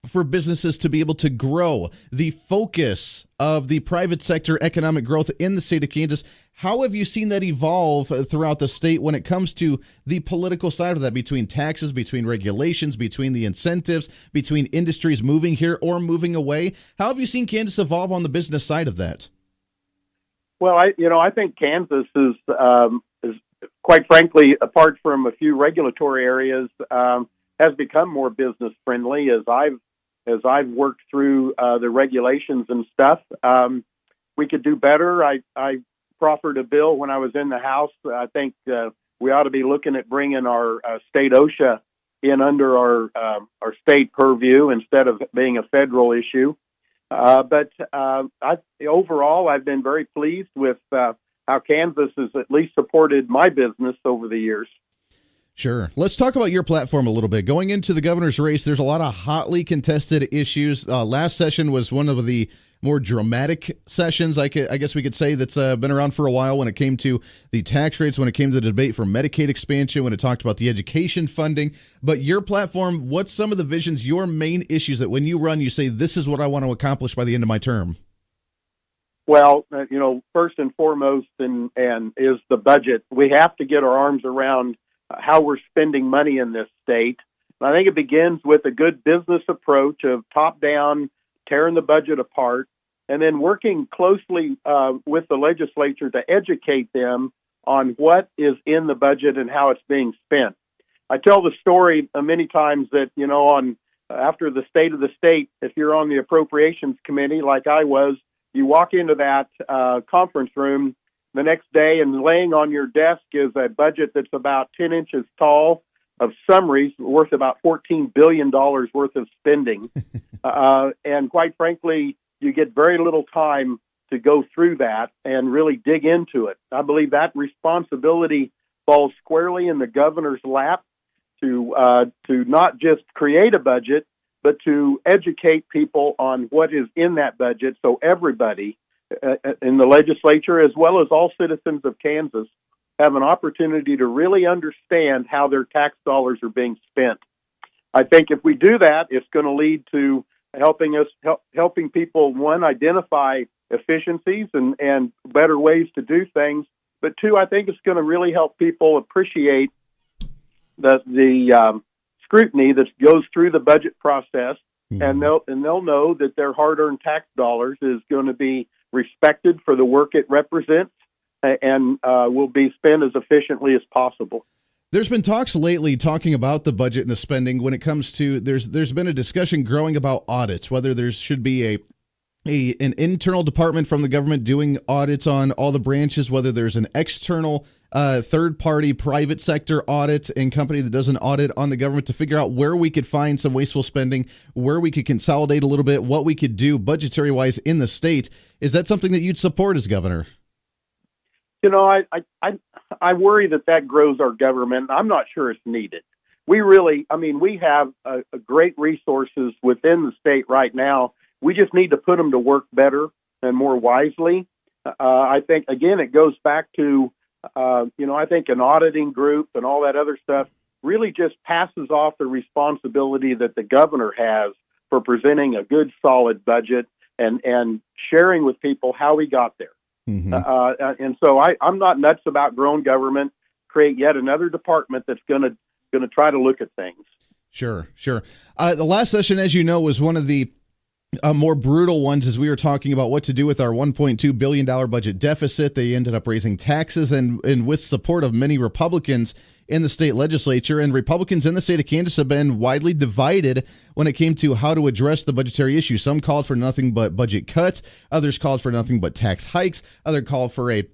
for businesses to be able to grow, the focus of the private sector economic growth in the state of Kansas. How have you seen that evolve throughout the state when it comes to the political side of that, between taxes, between regulations, between the incentives, between industries moving here or moving away? How have you seen Kansas evolve on the business side of that? Well, I think Kansas is quite frankly, apart from a few regulatory areas, has become more business friendly as I've worked through the regulations and stuff. We could do better. I proffered a bill when I was in the House. I think we ought to be looking at bringing our state OSHA in under our state purview instead of being a federal issue. Overall, I've been very pleased with how Kansas has at least supported my business over the years. Sure. Let's talk about your platform a little bit. Going into the governor's race, there's a lot of hotly contested issues. Last session was one of the more dramatic sessions, I guess we could say, that's been around for a while when it came to the tax rates, when it came to the debate for Medicaid expansion, when it talked about the education funding. But your platform, what's some of the visions, your main issues that when you run, you say, this is what I want to accomplish by the end of my term? Well, first and foremost and is the budget. We have to get our arms around how we're spending money in this state. And I think it begins with a good business approach of top-down, tearing the budget apart, and then working closely with the legislature to educate them on what is in the budget and how it's being spent. I tell the story many times that, after the State of the State, if you're on the Appropriations Committee like I was, you walk into that conference room the next day, and laying on your desk is a budget that's about 10 inches tall of summaries worth about $14 billion worth of spending. And quite frankly, you get very little time to go through that and really dig into it. I believe that responsibility falls squarely in the governor's lap to not just create a budget, but to educate people on what is in that budget so everybody in the legislature, as well as all citizens of Kansas, have an opportunity to really understand how their tax dollars are being spent. I think if we do that, it's going to lead to helping people, one, identify efficiencies and better ways to do things, but two, I think it's going to really help people appreciate the scrutiny that goes through the budget process, and they'll know that their hard-earned tax dollars is going to be respected for the work it represents and will be spent as efficiently as possible. There's been talks lately talking about the budget and the spending when it comes to there's been a discussion growing about audits, whether there should be an internal department from the government doing audits on all the branches, whether there's an external third-party private sector audit and company that does an audit on the government to figure out where we could find some wasteful spending, where we could consolidate a little bit, what we could do budgetary-wise in the state. Is that something that you'd support as governor? I worry that grows our government. I'm not sure it's needed. We have great resources within the state right now. We just need to put them to work better and more wisely. I think, again, it goes back to, I think an auditing group and all that other stuff really just passes off the responsibility that the governor has for presenting a good, solid budget and sharing with people how we got there. Mm-hmm. And so I'm not nuts about growing government, create yet another department that's going to try to look at things. Sure. The last session, as you know, was one of the more brutal ones as we were talking about what to do with our $1.2 billion budget deficit. They ended up raising taxes and with support of many Republicans in the state legislature, and Republicans in the state of Kansas have been widely divided when it came to how to address the budgetary issue. Some called for nothing but budget cuts. Others called for nothing but tax hikes. Others called for a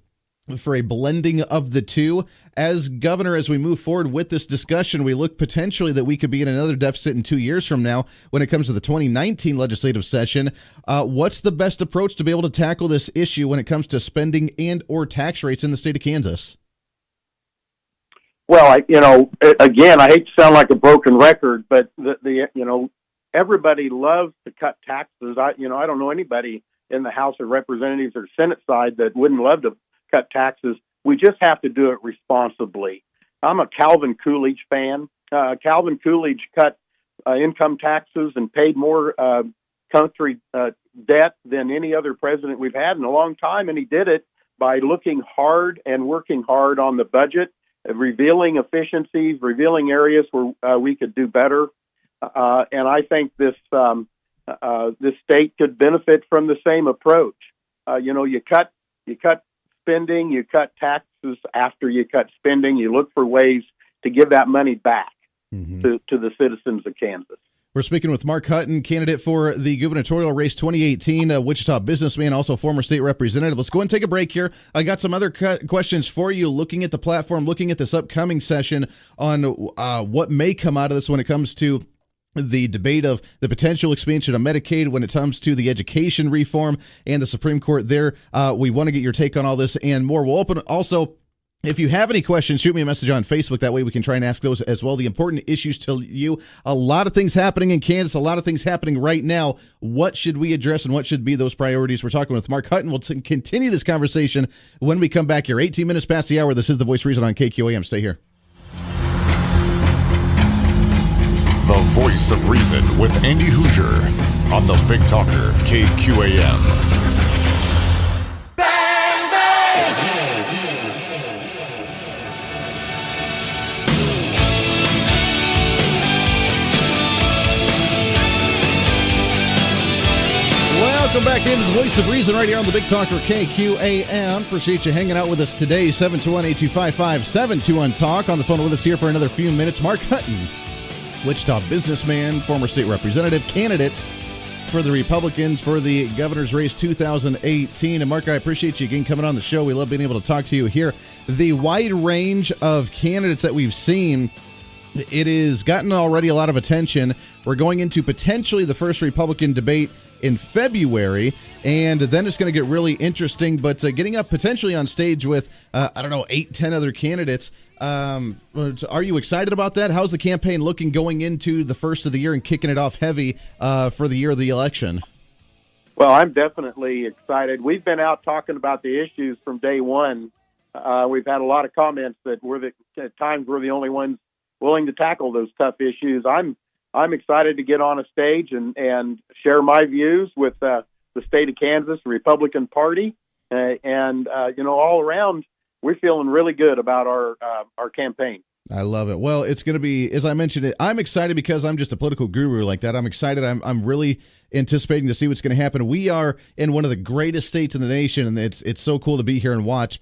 blending of the two. As governor, as we move forward with this discussion, we look potentially that we could be in another deficit in 2 years from now when it comes to the 2019 legislative session. What's the best approach to be able to tackle this issue when it comes to spending and or tax rates in the state of Kansas? Well, again, I hate to sound like a broken record, but everybody loves to cut taxes. I don't know anybody in the House of Representatives or Senate side that wouldn't love to cut taxes. We just have to do it responsibly. I'm a Calvin Coolidge fan. Calvin Coolidge cut income taxes and paid more country debt than any other president we've had in a long time, and he did it by looking hard and working hard on the budget, revealing efficiencies, revealing areas where we could do better. And I think this state could benefit from the same approach. You cut spending, you cut taxes after you cut spending. You look for ways to give that money back to the citizens of Kansas. We're speaking with Mark Hutton, candidate for the gubernatorial race 2018, Wichita businessman, also former state representative. Let's go and take a break here. I got some other questions for you, looking at the platform, looking at this upcoming session on what may come out of this when it comes to the debate of the potential expansion of Medicaid when it comes to the education reform and the Supreme Court there. We want to get your take on all this and more. We'll open also. If you have any questions, shoot me a message on Facebook. That way we can try and ask those as well. The important issues to you. A lot of things happening in Kansas, a lot of things happening right now. What should we address and what should be those priorities? We're talking with Mark Hutton. We'll continue this conversation when we come back here. 18 minutes past the hour. This is The Voice of Reason on KQAM. Stay here. The Voice of Reason with Andy Hoosier on the Big Talker KQAM. Welcome back into the Voice of Reason right here on the Big Talker KQAM. Appreciate you hanging out with us today. 721-8255-721-TALK. On the phone with us here for another few minutes, Mark Hutton, Wichita businessman, former state representative, candidate for the Republicans for the governor's race 2018. And Mark, I appreciate you again coming on the show. We love being able to talk to you here. The wide range of candidates that we've seen, it has gotten already a lot of attention. We're going into potentially the first Republican debate in February, and then it's going to get really interesting, but getting up potentially on stage with, 8-10 other candidates. Are you excited about that? How's the campaign looking going into the first of the year and kicking it off heavy for the year of the election? Well, I'm definitely excited. We've been out talking about the issues from day one. We've had a lot of comments that at times we're the only ones willing to tackle those tough issues. I'm excited to get on a stage and share my views with the state of Kansas, the Republican Party, and all around, we're feeling really good about our campaign. I love it. Well, it's going to be, as I mentioned, I'm excited because I'm just a political guru like that. I'm excited. I'm really anticipating to see what's going to happen. We are in one of the greatest states in the nation, and it's so cool to be here and watch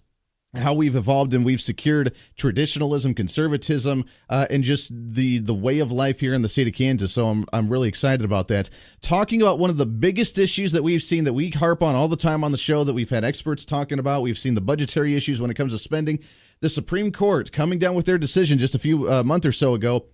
how we've evolved and we've secured traditionalism, conservatism, and just the way of life here in the state of Kansas. So I'm really excited about that. Talking about one of the biggest issues that we've seen that we harp on all the time on the show that we've had experts talking about. We've seen the budgetary issues when it comes to spending. The Supreme Court coming down with their decision just a few month or so ago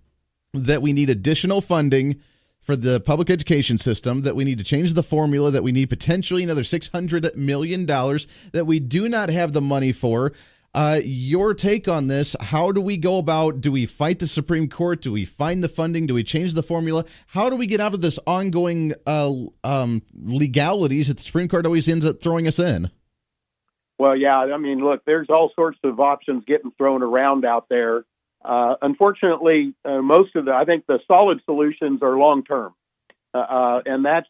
that we need additional funding for the public education system, that we need to change the formula, that we need potentially another $600 million that we do not have the money for. Your take on this, how do we go about, do we fight the Supreme Court? Do we find the funding? Do we change the formula? How do we get out of this ongoing legalities that the Supreme Court always ends up throwing us in? Well, yeah, I mean, look, there's all sorts of options getting thrown around out there. Unfortunately, I think the solid solutions are long-term. And that's,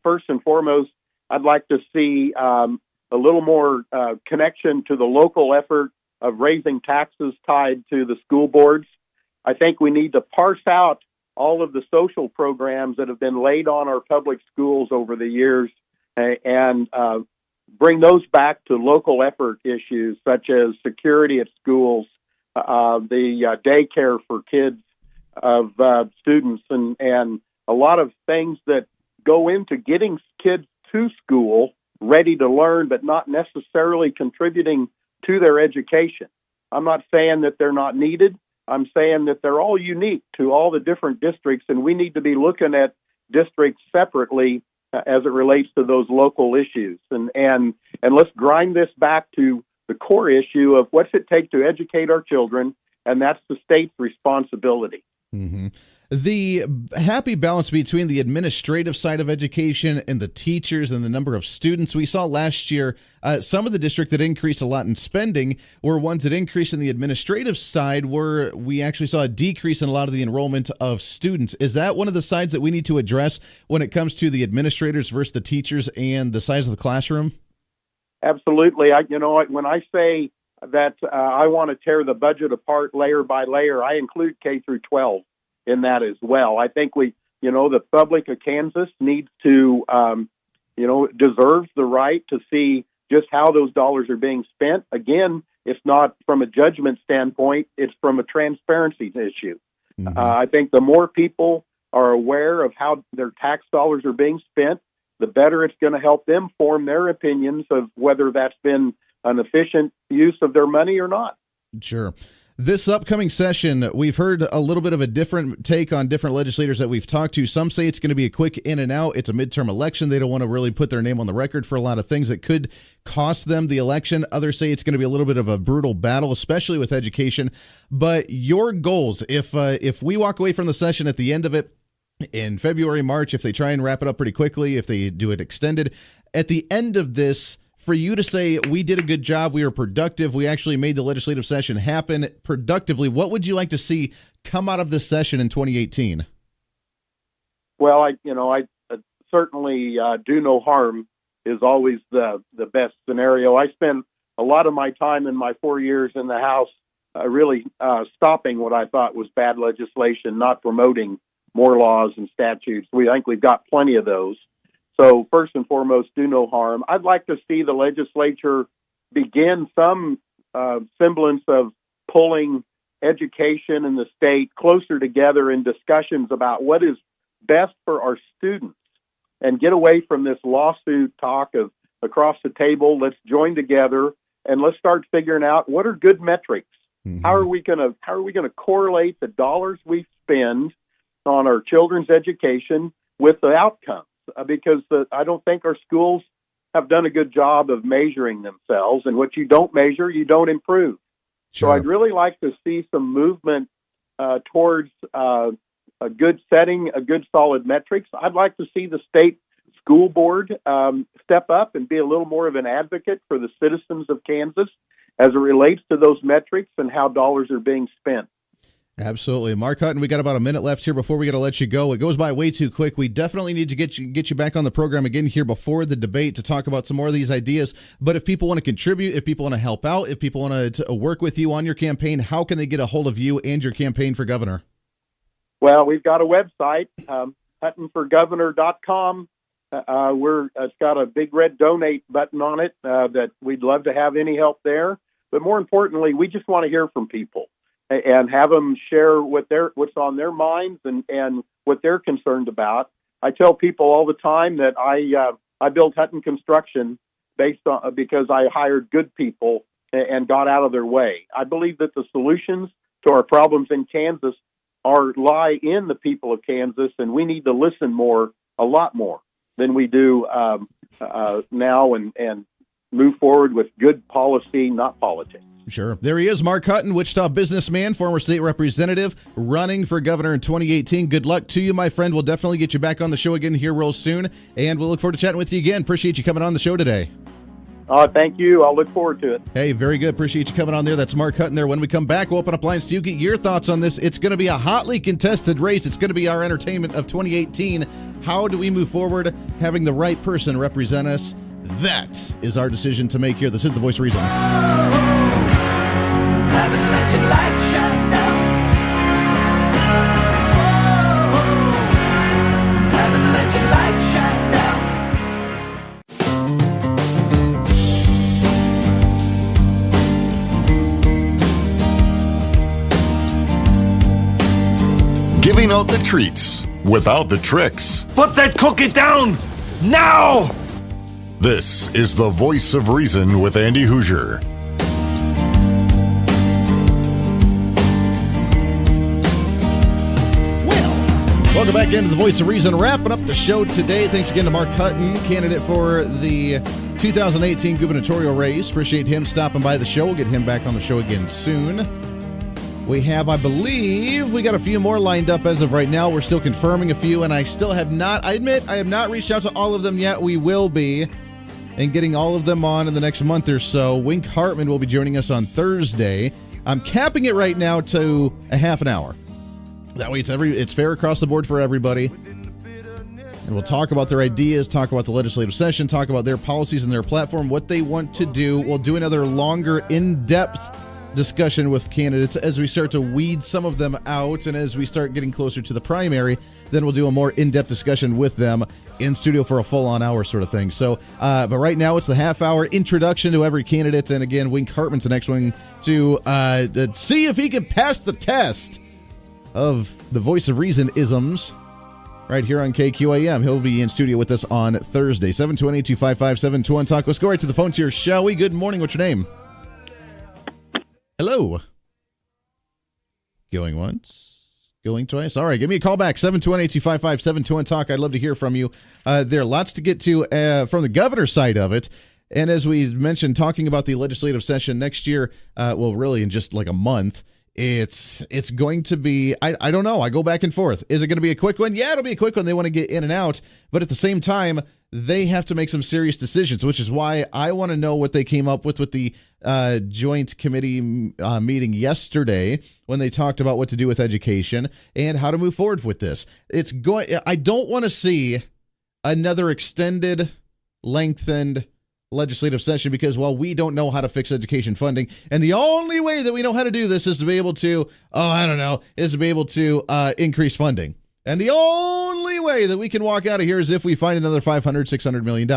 first and foremost, I'd like to see a little more connection to the local effort of raising taxes tied to the school boards. I think we need to parse out all of the social programs that have been laid on our public schools over the years and bring those back to local effort issues such as security at schools, the daycare for kids of students, and a lot of things that go into getting kids to school ready to learn, but not necessarily contributing to their education. I'm not saying that they're not needed. I'm saying that they're all unique to all the different districts, and we need to be looking at districts separately as it relates to those local issues. And let's grind this back to the core issue of what's it take to educate our children, and that's the state's responsibility. Mm-hmm. The happy balance between the administrative side of education and the teachers and the number of students. We saw last year some of the districts that increased a lot in spending were ones that increased in the administrative side where we actually saw a decrease in a lot of the enrollment of students. Is that one of the sides that we need to address when it comes to the administrators versus the teachers and the size of the classroom? Absolutely. When I say that I want to tear the budget apart layer by layer, I include K through 12 in that as well. I think the public of Kansas needs to, deserves the right to see just how those dollars are being spent. Again, it's not from a judgment standpoint, it's from a transparency issue. Mm-hmm. I think the more people are aware of how their tax dollars are being spent, the better it's going to help them form their opinions of whether that's been an efficient use of their money or not. Sure. This upcoming session, we've heard a little bit of a different take on different legislators that we've talked to. Some say it's going to be a quick in and out. It's a midterm election. They don't want to really put their name on the record for a lot of things that could cost them the election. Others say it's going to be a little bit of a brutal battle, especially with education. But your goals, if we walk away from the session at the end of it in February, March, if they try and wrap it up pretty quickly, if they do it extended, at the end of this, for you to say, we did a good job, we were productive, we actually made the legislative session happen productively, what would you like to see come out of this session in 2018? Well, I certainly do no harm is always the best scenario. I spent a lot of my time in my 4 years in the House really stopping what I thought was bad legislation, not promoting more laws and statutes. I think we've got plenty of those. So first and foremost, do no harm. I'd like to see the legislature begin some semblance of pulling education and the state closer together in discussions about what is best for our students and get away from this lawsuit talk of across the table. Let's join together and let's start figuring out what are good metrics. Mm-hmm. How are we going to correlate the dollars we spend on our children's education with the outcomes? Because I don't think our schools have done a good job of measuring themselves, and what you don't measure, you don't improve. Sure. So I'd really like to see some movement towards a good setting, a good solid metrics. I'd like to see the state school board step up and be a little more of an advocate for the citizens of Kansas as it relates to those metrics and how dollars are being spent. Absolutely. Mark Hutton, we got about a minute left here before we got to let you go. It goes by way too quick. We definitely need to get you back on the program again here before the debate to talk about some more of these ideas. But if people want to contribute, if people want to help out, if people want to work with you on your campaign, how can they get a hold of you and your campaign for governor? Well, we've got a website, HuttonForGovernor.com. It's got a big red donate button on it that we'd love to have any help there. But more importantly, we just want to hear from people and have them share what's on their minds and what they're concerned about. I tell people all the time that I built Hutton Construction because I hired good people and got out of their way. I believe that the solutions to our problems in Kansas lie in the people of Kansas, and we need to listen a lot more than we do now, and move forward with good policy, not politics. Sure. There he is, Mark Hutton, Wichita businessman, former state representative, running for governor in 2018. Good luck to you, my friend. We'll definitely get you back on the show again here real soon, and we'll look forward to chatting with you again. Appreciate you coming on the show today. Thank you. I'll look forward to it. Hey, very good. Appreciate you coming on there. That's Mark Hutton there. When we come back, we'll open up lines to you. Get your thoughts on this. It's going to be a hotly contested race. It's going to be our entertainment of 2018. How do we move forward having the right person represent us? That is our decision to make here. This is the Voice of Reason. Haven't let your light shine down. Haven't let your light shine down. Giving out the treats without the tricks. Put that cookie down now! This is the Voice of Reason with Andy Hoosier. Welcome back into the Voice of Reason, wrapping up the show today. Thanks again to Mark Hutton, candidate for the 2018 gubernatorial race. Appreciate him stopping by the show. We'll get him back on the show again soon. We have, I believe, we got a few more lined up as of right now. We're still confirming a few, and I have not reached out to all of them yet. We will be, and getting all of them on in the next month or so. Wink Hartman will be joining us on Thursday. I'm capping it right now to a half an hour. That way it's fair across the board for everybody. And we'll talk about their ideas, talk about the legislative session, talk about their policies and their platform, what they want to do. We'll do another longer, in-depth discussion with candidates as we start to weed some of them out, and as we start getting closer to the primary, then we'll do a more in-depth discussion with them in studio for a full-on hour sort of thing. So, but right now it's the half-hour introduction to every candidate, and again, Wink Hartman's the next one to see if he can pass the test of the Voice of Reason isms right here on KQAM. He'll be in studio with us on Thursday. 728-255-721 Talk. Let's go right to the phones here, shall we? Good morning. What's your name? Hello. Going once, going twice. All right, give me a call back, 721-8255-721-TALK. I'd love to hear from you. There are lots to get to from the governor's side of it. And as we mentioned, talking about the legislative session next year, well, really in just like a month, it's going to be, I don't know. I go back and forth. Is it going to be a quick one? Yeah, it'll be a quick one. They want to get in and out. But at the same time, they have to make some serious decisions, which is why I want to know what they came up with the joint committee meeting yesterday when they talked about what to do with education and how to move forward with this. I don't want to see another extended, lengthened legislative session because, well, we don't know how to fix education funding, and the only way that we know how to do this is to be able to increase funding, and the only way that we can walk out of here is if we find another $500-600 million.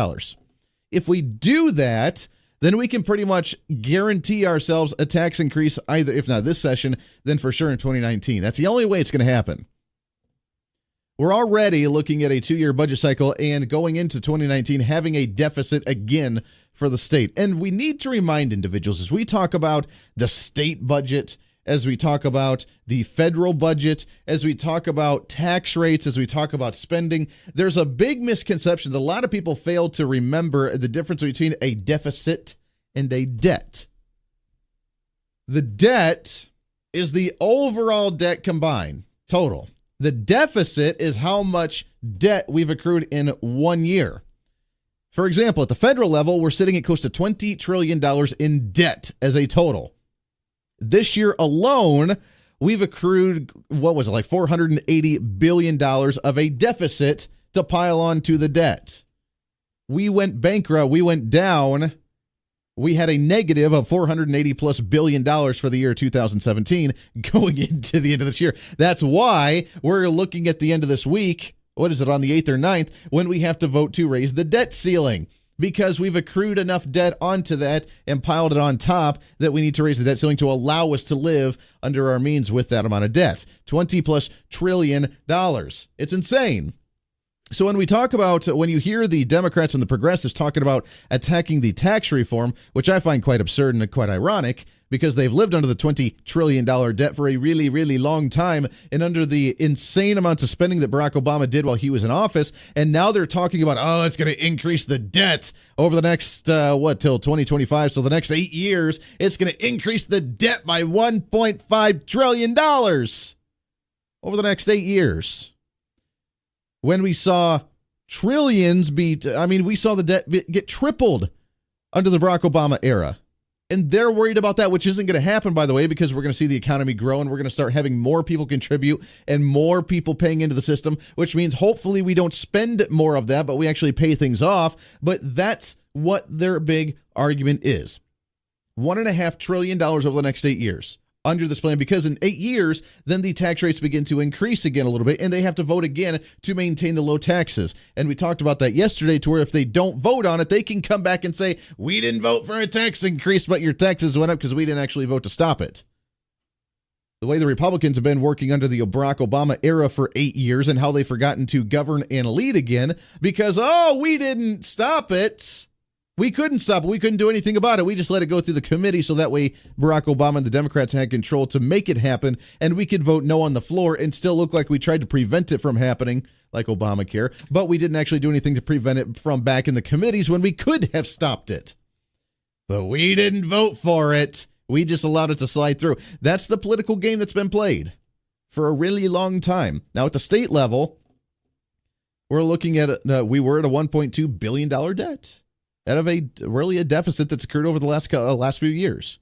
If we do that, then we can pretty much guarantee ourselves a tax increase, either if not this session, then for sure in 2019. That's the only way it's going to happen. We're already looking at a 2-year budget cycle and going into 2019 having a deficit again for the state. And we need to remind individuals as we talk about the state budget, as we talk about the federal budget, as we talk about tax rates, as we talk about spending, there's a big misconception that a lot of people fail to remember the difference between a deficit and a debt. The debt is the overall debt combined, total. The deficit is how much debt we've accrued in 1 year. For example, at the federal level, we're sitting at close to $20 trillion in debt as a total. This year alone, we've accrued, like $480 billion of a deficit to pile on to the debt. We went bankrupt. We went down. We had a negative of $480+ billion for the year 2017 going into the end of this year. That's why we're looking at the end of this week, on the 8th or 9th, when we have to vote to raise the debt ceiling, because we've accrued enough debt onto that and piled it on top that we need to raise the debt ceiling to allow us to live under our means with that amount of debt. $20+ trillion. It's insane. So when we talk about, when you hear the Democrats and the progressives talking about attacking the tax reform, which I find quite absurd and quite ironic, because they've lived under the $20 trillion debt for a really, really long time and under the insane amounts of spending that Barack Obama did while he was in office. And now they're talking about, it's going to increase the debt over the next, till 2025. So the next 8 years, it's going to increase the debt by $1.5 trillion over the next 8 years. When we saw trillions we saw the debt get tripled under the Barack Obama era. And they're worried about that, which isn't going to happen, by the way, because we're going to see the economy grow and we're going to start having more people contribute and more people paying into the system, which means hopefully we don't spend more of that, but we actually pay things off. But that's what their big argument is. $1.5 trillion over the next 8 years. Under this plan, because in 8 years, then the tax rates begin to increase again a little bit, and they have to vote again to maintain the low taxes. And we talked about that yesterday, to where if they don't vote on it, they can come back and say, we didn't vote for a tax increase, but your taxes went up because we didn't actually vote to stop it. The way the Republicans have been working under the Barack Obama era for 8 years, and how they've forgotten to govern and lead again because, we didn't stop it. We couldn't stop it. We couldn't do anything about it. We just let it go through the committee so that way Barack Obama and the Democrats had control to make it happen, and we could vote no on the floor and still look like we tried to prevent it from happening, like Obamacare, but we didn't actually do anything to prevent it from back in the committees when we could have stopped it. But we didn't vote for it. We just allowed it to slide through. That's the political game that's been played for a really long time. Now, at the state level, we're looking at, we were at a $1.2 billion debt. Out of a deficit that's occurred over the last few years.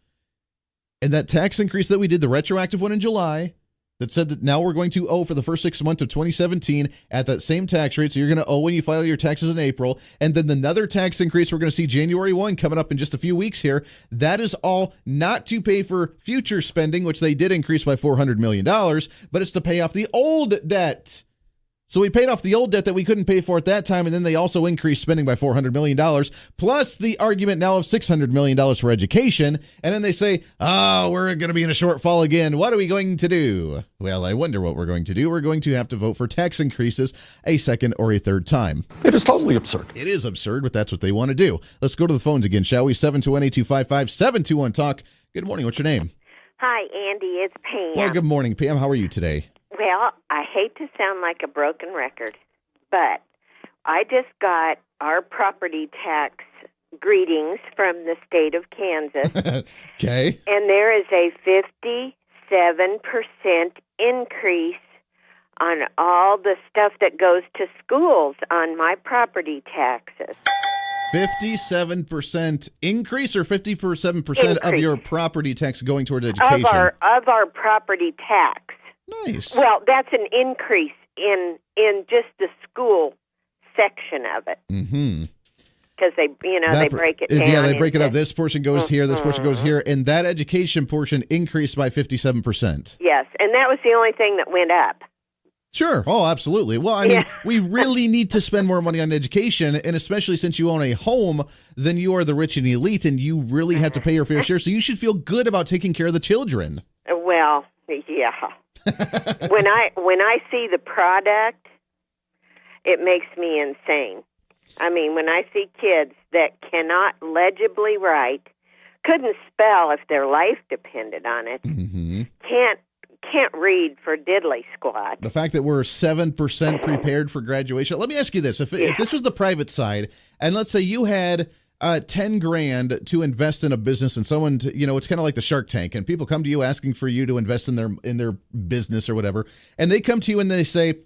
And that tax increase that we did, the retroactive one in July, that said that now we're going to owe for the first 6 months of 2017 at that same tax rate. So you're going to owe when you file your taxes in April. And then another tax increase we're going to see January 1 coming up in just a few weeks here. That is all not to pay for future spending, which they did increase by $400 million, but it's to pay off the old debt. So we paid off the old debt that we couldn't pay for at that time, and then they also increased spending by $400 million, plus the argument now of $600 million for education, and then they say, we're going to be in a shortfall again. What are we going to do? Well, I wonder what we're going to do. We're going to have to vote for tax increases a second or a third time. It is totally absurd. It is absurd, but that's what they want to do. Let's go to the phones again, shall we? 721-8255, 721-TALK. Good morning. What's your name? Hi, Andy. It's Pam. Well, good morning, Pam. How are you today? Well, I hate to sound like a broken record, but I just got our property tax greetings from the state of Kansas. Okay. And there is a 57% increase on all the stuff that goes to schools on my property taxes. 57% increase or 57% of your property tax going towards education? Of our property tax. Nice. Well, that's an increase in just the school section of it. Mm-hmm. Because they break it down. Yeah, they break it up. This portion goes here, this portion goes here, and that education portion increased by 57%. Yes, and that was the only thing that went up. Sure. Oh, absolutely. Well, I mean, we really need to spend more money on education, and especially since you own a home, then you are the rich and elite, and you really have to pay your fair share, so you should feel good about taking care of the children. Well, yeah. When I see the product, it makes me insane. I mean, when I see kids that cannot legibly write, couldn't spell if their life depended on it, can't read for diddly squat. The fact that we're 7% prepared for graduation. Let me ask you this. If this was the private side, and let's say you had $10,000 to invest in a business, and someone, it's kind of like the Shark Tank, and people come to you asking for you to invest in their business or whatever, and they come to you and they say,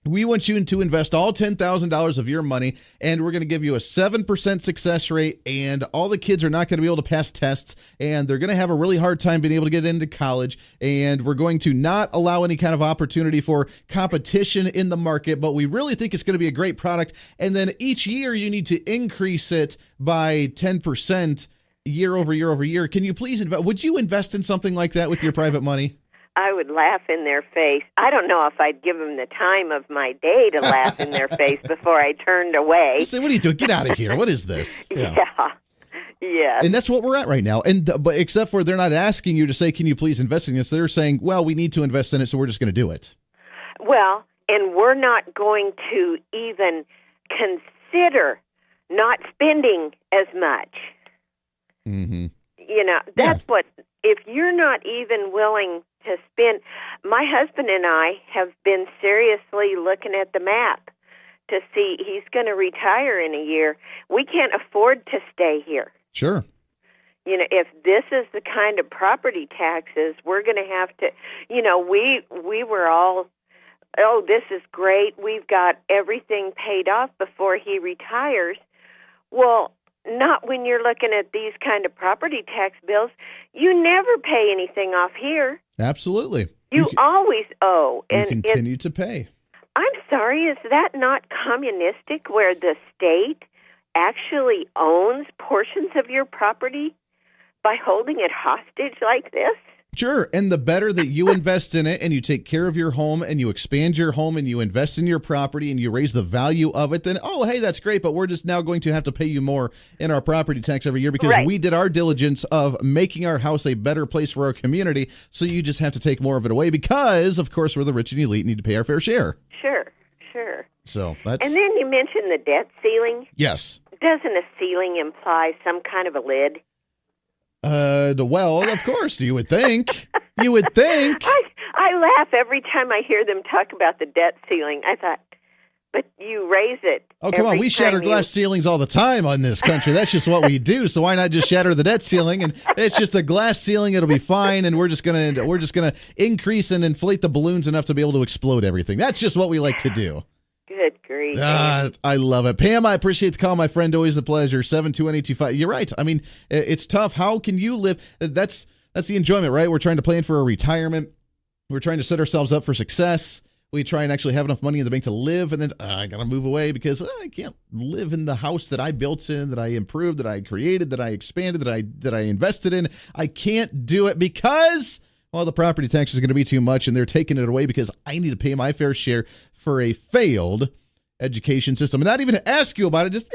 we want you to invest all $10,000 of your money, and we're going to give you a 7% success rate, and all the kids are not going to be able to pass tests, and they're going to have a really hard time being able to get into college, and we're going to not allow any kind of opportunity for competition in the market, but we really think it's going to be a great product, and then each year you need to increase it by 10% year over year over year. Can you please would you invest in something like that with your private money? I would laugh in their face. I don't know if I'd give them the time of my day to laugh in their face before I turned away. Just say, what are you doing? Get out of here. What is this? Yeah. Yes. And that's what we're at right now. But except for they're not asking you to say, can you please invest in this? They're saying, well, we need to invest in it, so we're just going to do it. Well, and we're not going to even consider not spending as much. Mm-hmm. That's what, if you're not even willing to spend, my husband and I have been seriously looking at the map to see he's going to retire in a year. We can't afford to stay here. Sure. If this is the kind of property taxes, we're going to have to, we were all, oh, this is great. We've got everything paid off before he retires. Well, not when you're looking at these kind of property tax bills. You never pay anything off here. Absolutely. You always owe. And you continue to pay. I'm sorry, is that not communistic where the state actually owns portions of your property by holding it hostage like this? Sure, and the better that you invest in it and you take care of your home and you expand your home and you invest in your property and you raise the value of it, then, oh, hey, that's great, but we're just now going to have to pay you more in our property tax every year because we did our diligence of making our house a better place for our community, so you just have to take more of it away because, of course, we're the rich and elite and need to pay our fair share. Sure. So that's... And then you mentioned the debt ceiling. Yes. Doesn't a ceiling imply some kind of a lid? Well, of course, you would think. You would think. I laugh every time I hear them talk about the debt ceiling. I thought, but you raise it. Oh, come on. We shatter glass ceilings all the time on this country. That's just what we do. So why not just shatter the debt ceiling? And it's just a glass ceiling. It'll be fine. And we're just gonna increase and inflate the balloons enough to be able to explode everything. That's just what we like to do. Good grief. I love it. Pam, I appreciate the call, my friend. Always a pleasure. 721-825. You're right. I mean, it's tough. How can you live? That's the enjoyment, right? We're trying to plan for a retirement. We're trying to set ourselves up for success. We try and actually have enough money in the bank to live, and then I got to move away because I can't live in the house that I built in, that I improved, that I created, that I expanded, that I invested in. I can't do it because... well, the property tax is going to be too much, and they're taking it away because I need to pay my fair share for a failed education system. And not even to ask you about it, just,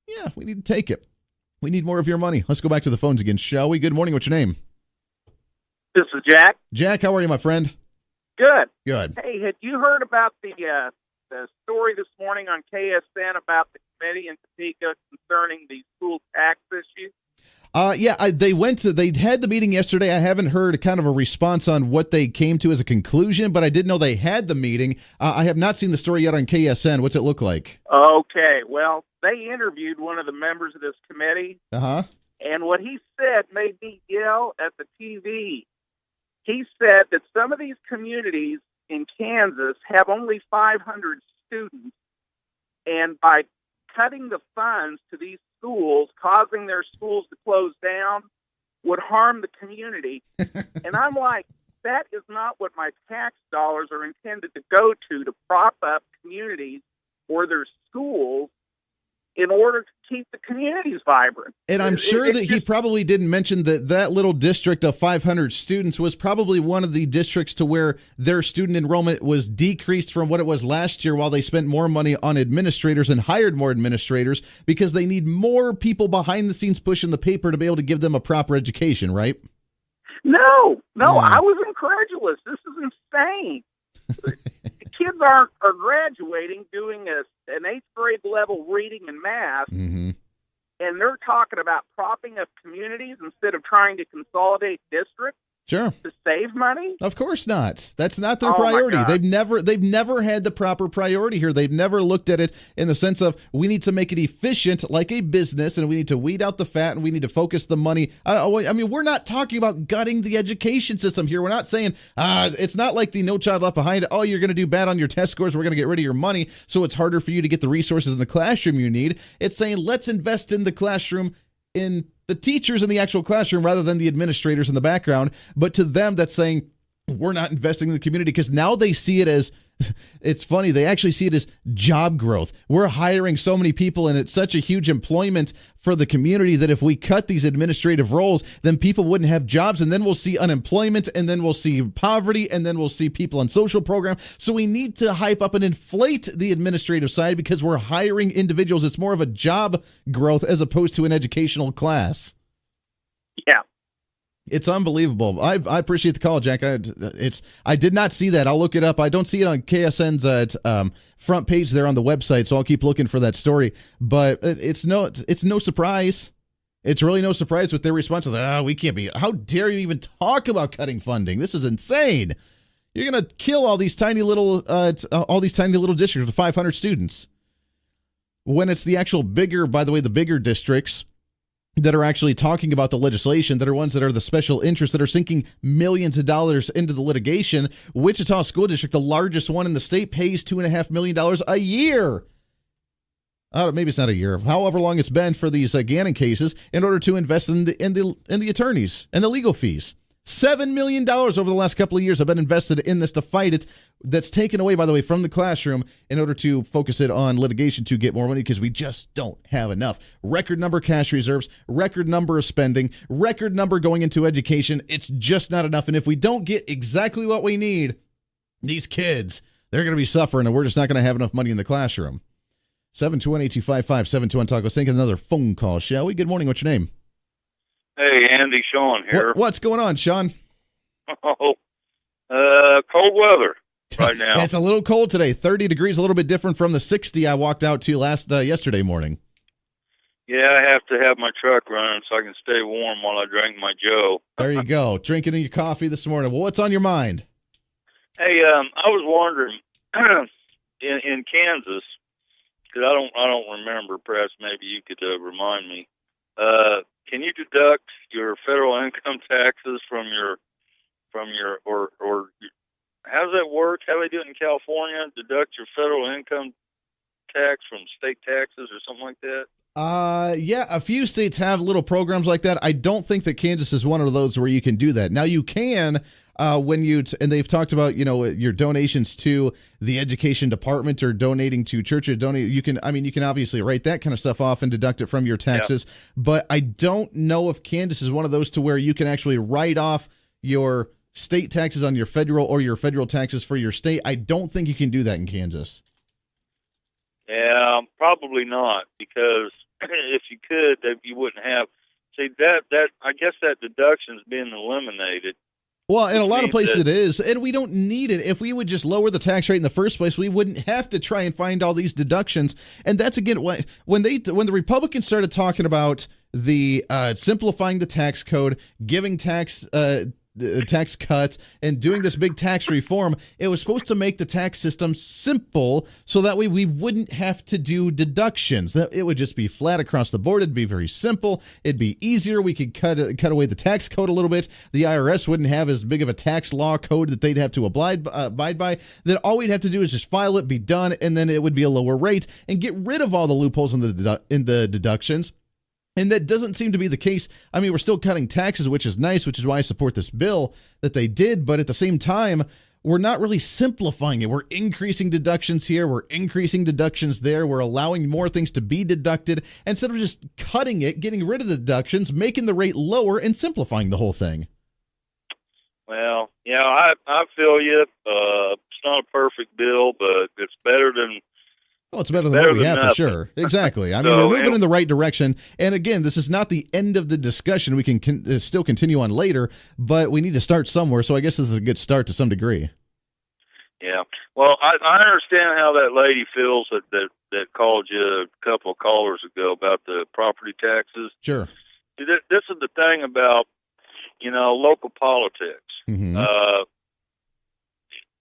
yeah, we need to take it. We need more of your money. Let's go back to the phones again, shall we? Good morning. What's your name? This is Jack. Jack, how are you, my friend? Good. Good. Hey, had you heard about the story this morning on KSN about the committee in Topeka concerning the school tax issue? They had the meeting yesterday. I haven't heard kind of a response on what they came to as a conclusion, but I did know they had the meeting. I have not seen the story yet on KSN. What's it look like? Okay, well, they interviewed one of the members of this committee, and what he said made me yell at the TV. He said that some of these communities in Kansas have only 500 students, and by cutting the funds to these schools, causing their schools to close down, would harm the community. And I'm like, that is not what my tax dollars are intended to go to prop up communities or their schools in order to keep the communities vibrant. And I'm sure that he probably didn't mention that little district of 500 students was probably one of the districts to where their student enrollment was decreased from what it was last year, while they spent more money on administrators and hired more administrators because they need more people behind the scenes pushing the paper to be able to give them a proper education, right? No, I was incredulous. This is insane. Kids are graduating doing an 8th grade level reading and math, and they're talking about propping up communities instead of trying to consolidate districts. Sure. To save money? Of course not. That's not their priority. They've never had the proper priority here. They've never looked at it in the sense of we need to make it efficient like a business, and we need to weed out the fat, and we need to focus the money. I mean, we're not talking about gutting the education system here. We're not saying it's not like the No Child Left Behind. Oh, you're going to do bad on your test scores. We're going to get rid of your money, so it's harder for you to get the resources in the classroom you need. It's saying let's invest in the classroom, in the teachers in the actual classroom rather than the administrators in the background. But to them, that's saying we're not investing in the community, because now they see it as, it's funny, they actually see it as job growth. We're hiring so many people, and it's such a huge employment for the community that if we cut these administrative roles, then people wouldn't have jobs, and then we'll see unemployment, and then we'll see poverty, and then we'll see people on social programs. So we need to hype up and inflate the administrative side because we're hiring individuals. It's more of a job growth as opposed to an educational class. Yeah. It's unbelievable. I appreciate the call, Jack. I did not see that. I'll look it up. I don't see it on KSN's front page there on the website, so I'll keep looking for that story. But it's no surprise. It's really no surprise with their response. We can't be. How dare you even talk about cutting funding? This is insane. You're going to kill all these tiny little districts with 500 students. When it's the actual bigger, by the way, the bigger districts that are actually talking about the legislation, that are ones that are the special interests, that are sinking millions of dollars into the litigation. Wichita School District, the largest one in the state, pays $2.5 million a year. Maybe it's not a year, however long it's been for these Gannon cases, in order to invest in the attorneys and the legal fees. $7 million over the last couple of years have been invested in this to fight it. That's taken away, by the way, from the classroom in order to focus it on litigation to get more money, because we just don't have enough. Record number of cash reserves, record number of spending, record number going into education. It's just not enough. And if we don't get exactly what we need, these kids, they're going to be suffering, and we're just not going to have enough money in the classroom. 721-825-5721 Talk. Let's take another phone call, shall we? Good morning. What's your name? Hey, Andy, Sean here. What's going on, Sean? Cold weather right now. It's a little cold today. 30 degrees, a little bit different from the 60 I walked out to yesterday morning. Yeah, I have to have my truck running so I can stay warm while I drink my Joe. There you go, drinking your coffee this morning. Well, what's on your mind? Hey, I was wondering in Kansas, because I don't remember. Perhaps maybe you could remind me. Can you deduct your federal income taxes from your or how does that work? How do they do it in California? Deduct your federal income tax from state taxes or something like that? Yeah, a few states have little programs like that. I don't think that Kansas is one of those where you can do that. Now you can and they've talked about, your donations to the education department or donating to churches. You can obviously write that kind of stuff off and deduct it from your taxes. Yeah. But I don't know if Kansas is one of those to where you can actually write off your state taxes on your federal or your federal taxes for your state. I don't think you can do that in Kansas. Yeah, probably not, because if you could, you wouldn't have. See, that I guess that deduction's being eliminated. Well, in a lot of places it is, and we don't need it. If we would just lower the tax rate in the first place, we wouldn't have to try and find all these deductions. And that's, again, when the Republicans started talking about the simplifying the tax code, giving tax cuts, and doing this big tax reform. It was supposed to make the tax system simple so that way we wouldn't have to do deductions. That it would just be flat across the board. It'd be very simple. It'd be easier. We could cut away the tax code a little bit. The IRS wouldn't have as big of a tax law code that they'd have to abide by. That all we'd have to do is just file it, be done, and then it would be a lower rate and get rid of all the loopholes in the deductions. And that doesn't seem to be the case. I mean, we're still cutting taxes, which is nice, which is why I support this bill that they did. But at the same time, we're not really simplifying it. We're increasing deductions here. We're increasing deductions there. We're allowing more things to be deducted instead of just cutting it, getting rid of the deductions, making the rate lower, and simplifying the whole thing. Well, I feel you. It's not a perfect bill, but it's better than... Well, it's better than what we have for sure. Exactly. I mean, we're moving in the right direction. And again, this is not the end of the discussion. We can still continue on later, but we need to start somewhere. So I guess this is a good start to some degree. Yeah. Well, I understand how that lady feels that called you a couple of callers ago about the property taxes. Sure. This is the thing about, local politics. Mm-hmm.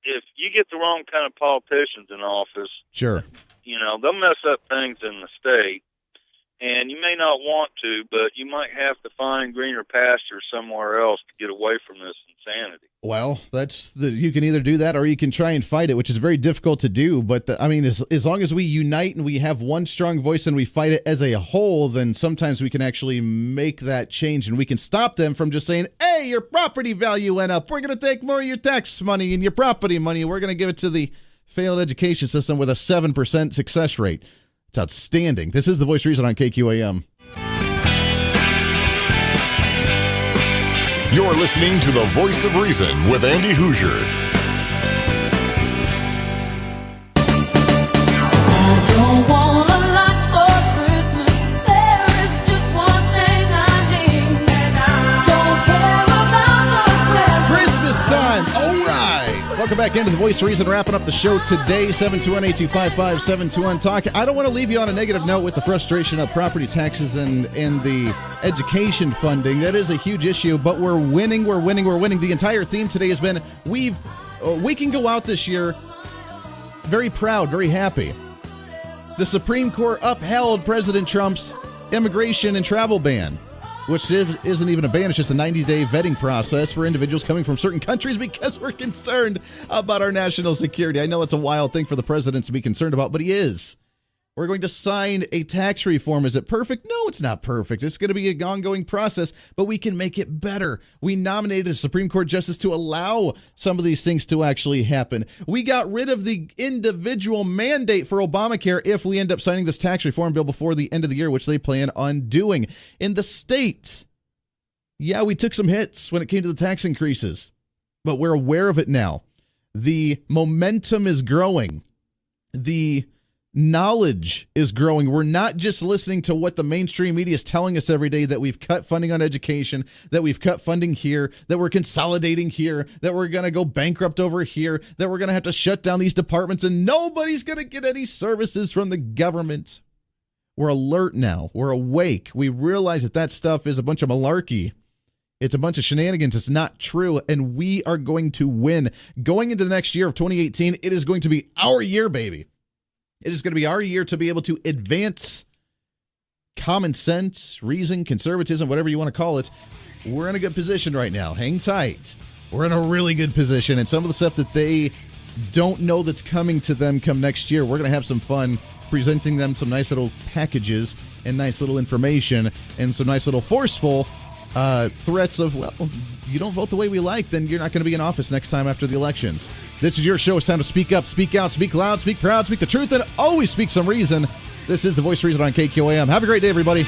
If you get the wrong kind of politicians in office, sure, they'll mess up things in the state, and you may not want to, but you might have to find greener pastures somewhere else to get away from this insanity. Well, you can either do that or you can try and fight it, which is very difficult to do. But as long as we unite and we have one strong voice and we fight it as a whole, then sometimes we can actually make that change and we can stop them from just saying, hey, your property value went up. We're going to take more of your tax money and your property money. We're going to give it to the failed education system with a 7% success rate. It's outstanding. This is The Voice of Reason on KQAM. You're listening to The Voice of Reason with Andy Hoosier. Don't want a lot for Christmas. There is just one thing I need. Don't care about the presents. Christmas time. All right. Welcome back into The Voice of Reason. Wrapping up the show today. 721-8255-721-TALK. I don't want to leave you on a negative note with the frustration of property taxes and the education funding. That is a huge issue, but we're winning. The entire theme today has been we can go out this year very proud, very happy. The Supreme Court upheld President Trump's immigration and travel ban, which isn't even a ban. It's just a 90-day vetting process for individuals coming from certain countries because we're concerned about our national security. I know it's a wild thing for the president to be concerned about, but he is. We're going to sign a tax reform. Is it perfect? No, it's not perfect. It's going to be an ongoing process, but we can make it better. We nominated a Supreme Court justice to allow some of these things to actually happen. We got rid of the individual mandate for Obamacare if we end up signing this tax reform bill before the end of the year, which they plan on doing. In the state, we took some hits when it came to the tax increases, but we're aware of it now. The momentum is growing. The knowledge is growing. We're not just listening to what the mainstream media is telling us every day, that we've cut funding on education, that we've cut funding here, that we're consolidating here, that we're going to go bankrupt over here, that we're going to have to shut down these departments and nobody's going to get any services from the government. We're alert now. We're awake. We realize that stuff is a bunch of malarkey. It's a bunch of shenanigans. It's not true, and we are going to win. Going into the next year of 2018, it is going to be our year, baby. It is going to be our year to be able to advance common sense, reason, conservatism, whatever you want to call it. We're in a good position right now. Hang tight. We're in a really good position. And some of the stuff that they don't know that's coming to them come next year, we're going to have some fun presenting them some nice little packages and nice little information and some nice little forceful threats of, well, you don't vote the way we like, then you're not going to be in office next time after the elections. This is your show. It's time to speak up, speak out, speak loud, speak proud, speak the truth, and always speak some reason. This is The Voice of Reason on KQAM. Have a great day, everybody.